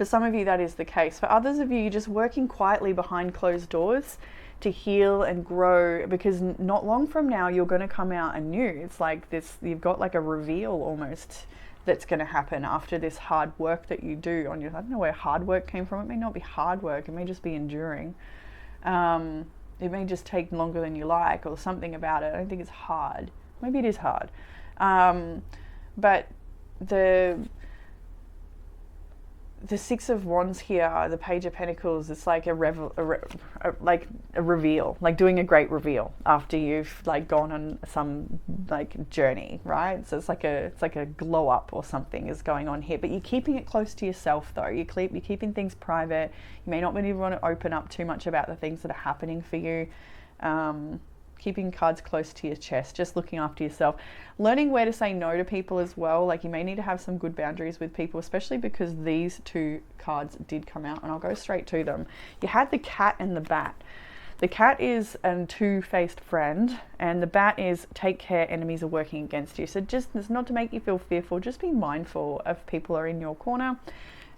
some of you that is the case. For others of you, you're just working quietly behind closed doors to heal and grow, because not long from now you're going to come out anew. It's like this, you've got like a reveal almost that's going to happen after this hard work that you do on your, I don't know where hard work came from. It may not be hard work, it may just be enduring. It may just take longer than you like, or something about it. I don't think it's hard. Maybe it is hard. But the Six of Wands here, the Page of Pentacles, it's like a reveal, like doing a great reveal after you've like gone on some like journey, right? So it's like a glow up or something is going on here, but you're keeping it close to yourself though. You're keeping things private. You may not really want to open up too much about the things that are happening for you. Keeping cards close to your chest, just looking after yourself, learning where to say no to people as well. Like you may need to have some good boundaries with people, especially because these two cards did come out, and I'll go straight to them. You had the Cat and the Bat. The cat is a two-faced friend, and the bat is take care, enemies are working against you. So just, it's not to make you feel fearful, just be mindful of people are in your corner.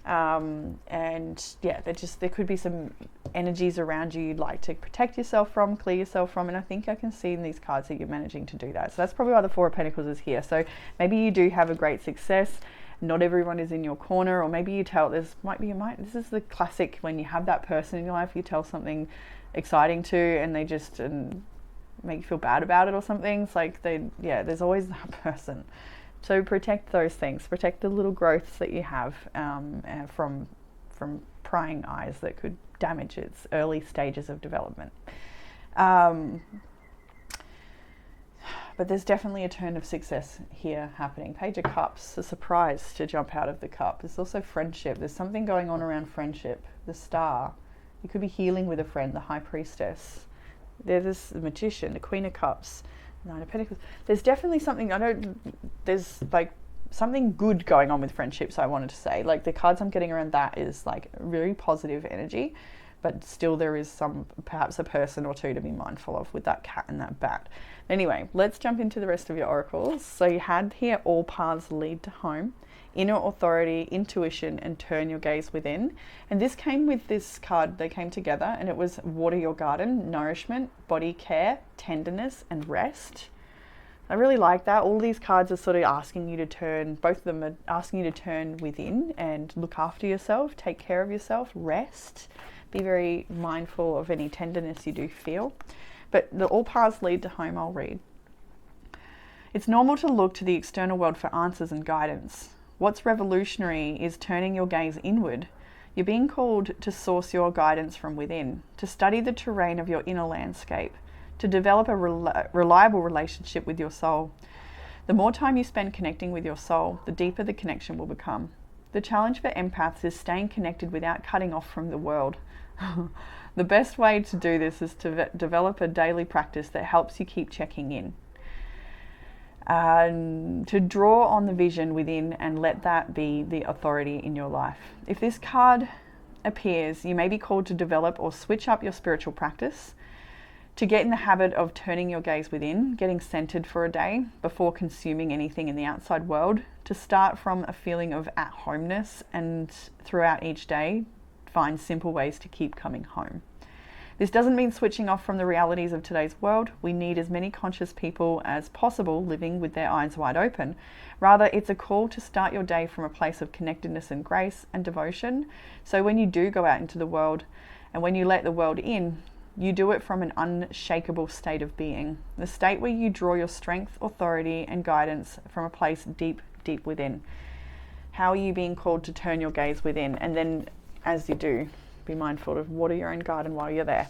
And yeah, there could be some energies around you you'd like to protect yourself from, clear yourself from, and I think I can see in these cards that you're managing to do that. So that's probably why the Four of Pentacles is here. So maybe you do have a great success, not everyone is in your corner, or maybe you tell, this is the classic when you have that person in your life, you tell something exciting to and they just make you feel bad about it or something. It's like there's always that person. So protect those things, protect the little growths that you have from prying eyes that could damage its early stages of development. But there's definitely a turn of success here happening. Page of Cups, a surprise to jump out of the cup. There's also friendship. There's something going on around friendship. The Star. You could be healing with a friend, the High Priestess. There's the Magician, the Queen of Cups, Nine of Pentacles. There's definitely something, there's like something good going on with friendships, I wanted to say. Like the cards I'm getting around that is like really positive energy, but still there is perhaps a person or two to be mindful of with that cat and that bat. Anyway, let's jump into the rest of your oracles. So you had here, all paths lead to home, inner authority, intuition, and turn your gaze within. And this came with this card, they came together, and it was water your garden, nourishment, body care, tenderness, and rest. I really like that. All these cards are sort of asking you to turn, both of them are asking you to turn within and look after yourself, take care of yourself, rest, be very mindful of any tenderness you do feel. But the all paths lead to home, I'll read. It's normal to look to the external world for answers and guidance. What's revolutionary is turning your gaze inward. You're being called to source your guidance from within, to study the terrain of your inner landscape, to develop a reliable relationship with your soul. The more time you spend connecting with your soul, the deeper the connection will become. The challenge for empaths is staying connected without cutting off from the world. The best way to do this is to develop a daily practice that helps you keep checking in. To draw on the vision within and let that be the authority in your life. If this card appears, you may be called to develop or switch up your spiritual practice, to get in the habit of turning your gaze within, getting centered for a day before consuming anything in the outside world, to start from a feeling of at-homeness and throughout each day, find simple ways to keep coming home. This doesn't mean switching off from the realities of today's world. We need as many conscious people as possible living with their eyes wide open. Rather, it's a call to start your day from a place of connectedness and grace and devotion. So when you do go out into the world and when you let the world in, you do it from an unshakable state of being, the state where you draw your strength, authority, and guidance from a place deep, deep within. How are you being called to turn your gaze within? And then as you do, be mindful of water your own garden while you're there.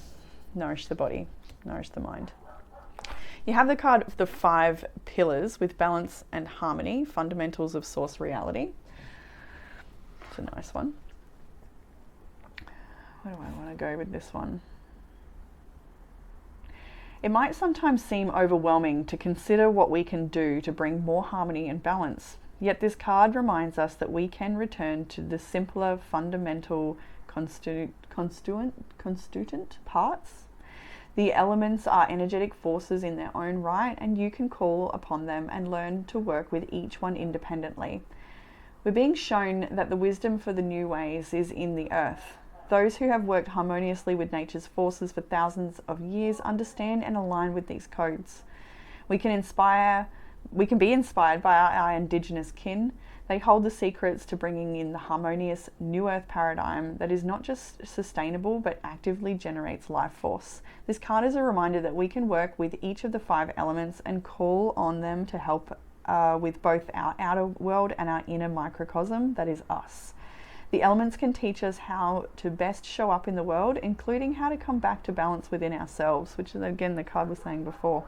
Nourish the body, nourish the mind. You have the card of the 5 pillars with balance and harmony, fundamentals of source reality. It's a nice one. Where do I want to go with this one? It might sometimes seem overwhelming to consider what we can do to bring more harmony and balance. Yet this card reminds us that we can return to the simpler, fundamental constituent parts. The elements are energetic forces in their own right, and you can call upon them and learn to work with each one independently. We're being shown that the wisdom for the new ways is in the earth. Those who have worked harmoniously with nature's forces for thousands of years understand and align with these codes. We can be inspired by our indigenous kin. They hold the secrets to bringing in the harmonious new earth paradigm that is not just sustainable but actively generates life force. This card is a reminder that we can work with each of the 5 elements and call on them to help with both our outer world and our inner microcosm, that is us. The elements can teach us how to best show up in the world, including how to come back to balance within ourselves, which is again the card was saying before.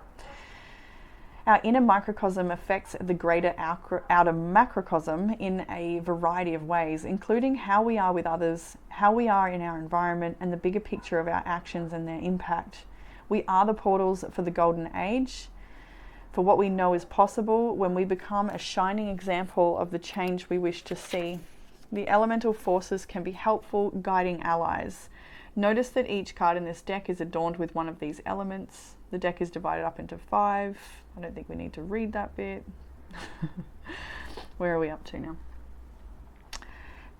Our inner microcosm affects the greater outer macrocosm in a variety of ways, including how we are with others, how we are in our environment, and the bigger picture of our actions and their impact. We are the portals for the golden age, for what we know is possible when we become a shining example of the change we wish to see. The elemental forces can be helpful guiding allies. Notice that each card in this deck is adorned with one of these elements. The deck is divided up into 5. I don't think we need to read that bit. Where are we up to now?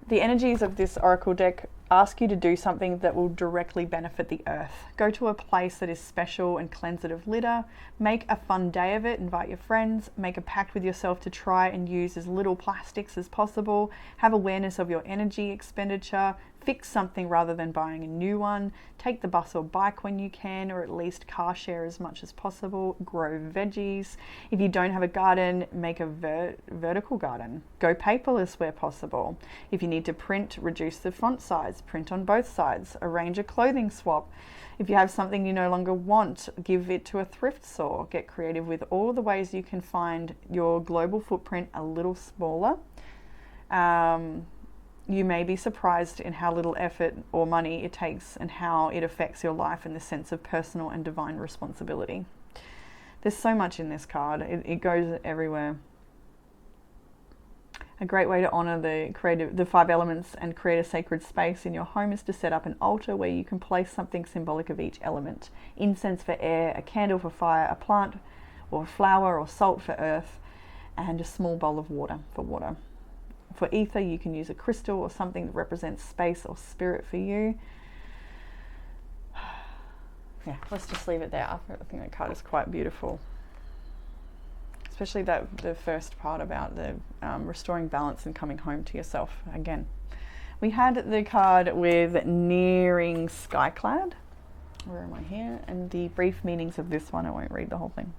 The energies of this oracle deck ask you to do something that will directly benefit the earth. Go to a place that is special and cleanse it of litter. Make a fun day of it. Invite your friends. Make a pact with yourself to try and use as little plastics as possible. Have awareness of your energy expenditure. Fix something rather than buying a new one. Take the bus or bike when you can, or at least car share as much as possible. Grow veggies. If you don't have a garden, make a vertical garden. Go paperless where possible. If you need to print, reduce the font size. Print on both sides. Arrange a clothing swap. If you have something you no longer want, give it to a thrift store. Get creative with all the ways you can find your global footprint a little smaller. You may be surprised in how little effort or money it takes and how it affects your life and the sense of personal and divine responsibility. There's so much in this card. It goes everywhere. A great way to honor the 5 elements and create a sacred space in your home is to set up an altar where you can place something symbolic of each element. Incense for air, a candle for fire, a plant or flower or salt for earth, and a small bowl of water for water. For ether, you can use a crystal or something that represents space or spirit for you. Yeah, let's just leave it there. I think that card is quite beautiful. Especially the first part about the restoring balance and coming home to yourself again. We had the card with nearing skyclad. Where am I here? And the brief meanings of this one, I won't read the whole thing.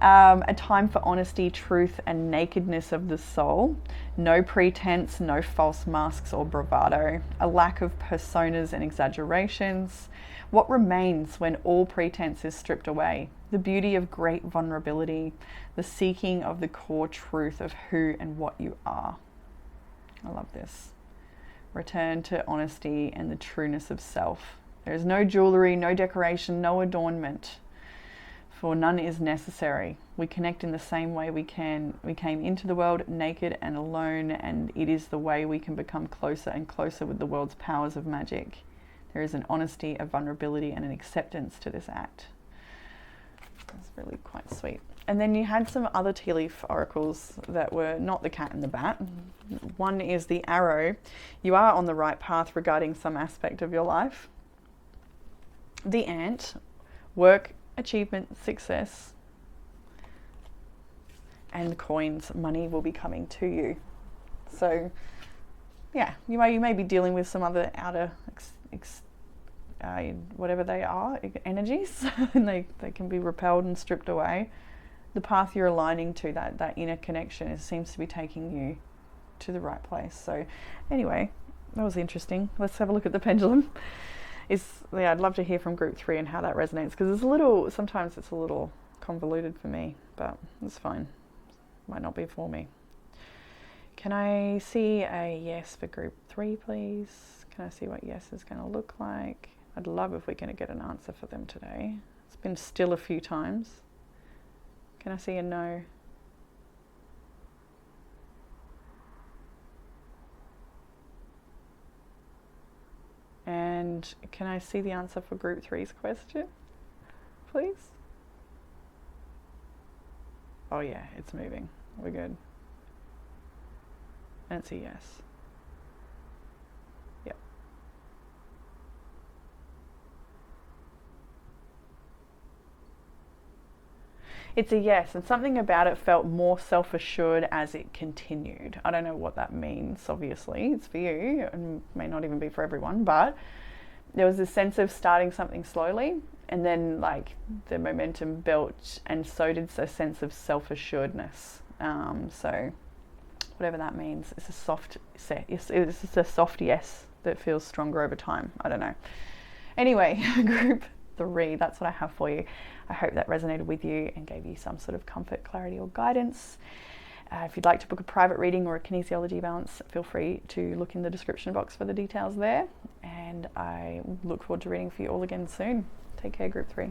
A time for honesty, truth, and nakedness of the soul. No pretense, no false masks or bravado. A lack of personas and exaggerations. What remains when all pretense is stripped away? The beauty of great vulnerability. The seeking of the core truth of who and what you are. I love this. Return to honesty and the trueness of self. There is no jewelry, no decoration, no adornment. For none is necessary. We connect in the same way we came into the world, naked and alone, and it is the way we can become closer and closer with the world's powers of magic. There is an honesty, a vulnerability, and an acceptance to this act. That's really quite sweet. And then you had some other tea leaf oracles that were not the cat and the bat. One is the arrow. You are on the right path regarding some aspect of your life. The ant, work, achievement, success, and the coins, money will be coming to you. So yeah, you may be dealing with some other outer whatever they are, energies, and they can be repelled and stripped away. The path you're aligning to, that inner connection, seems to be taking you to the right place. So anyway, that was interesting. Let's have a look at the pendulum. I'd love to hear from group 3 and how that resonates, because sometimes it's a little convoluted for me, but it's fine. Might not be for me. Can I see a yes for group 3, please? Can I see what yes is going to look like? I'd love if we're going to get an answer for them today. It's been still a few times. Can I see a no? And can I see the answer for group 3's question, please? Oh yeah, it's moving. We're good. And it's a yes. Yep. It's a yes, and something about it felt more self-assured as it continued. I don't know what that means, obviously. It's for you, and may not even be for everyone, but there was a sense of starting something slowly, and then like the momentum built, and so did a sense of self-assuredness. So whatever that means, it's a soft yes that feels stronger over time. I don't know. Anyway, group 3, that's what I have for you. I hope that resonated with you and gave you some sort of comfort, clarity, or guidance. If you'd like to book a private reading or a kinesiology balance, feel free to look in the description box for the details there. And I look forward to reading for you all again soon. Take care, group 3.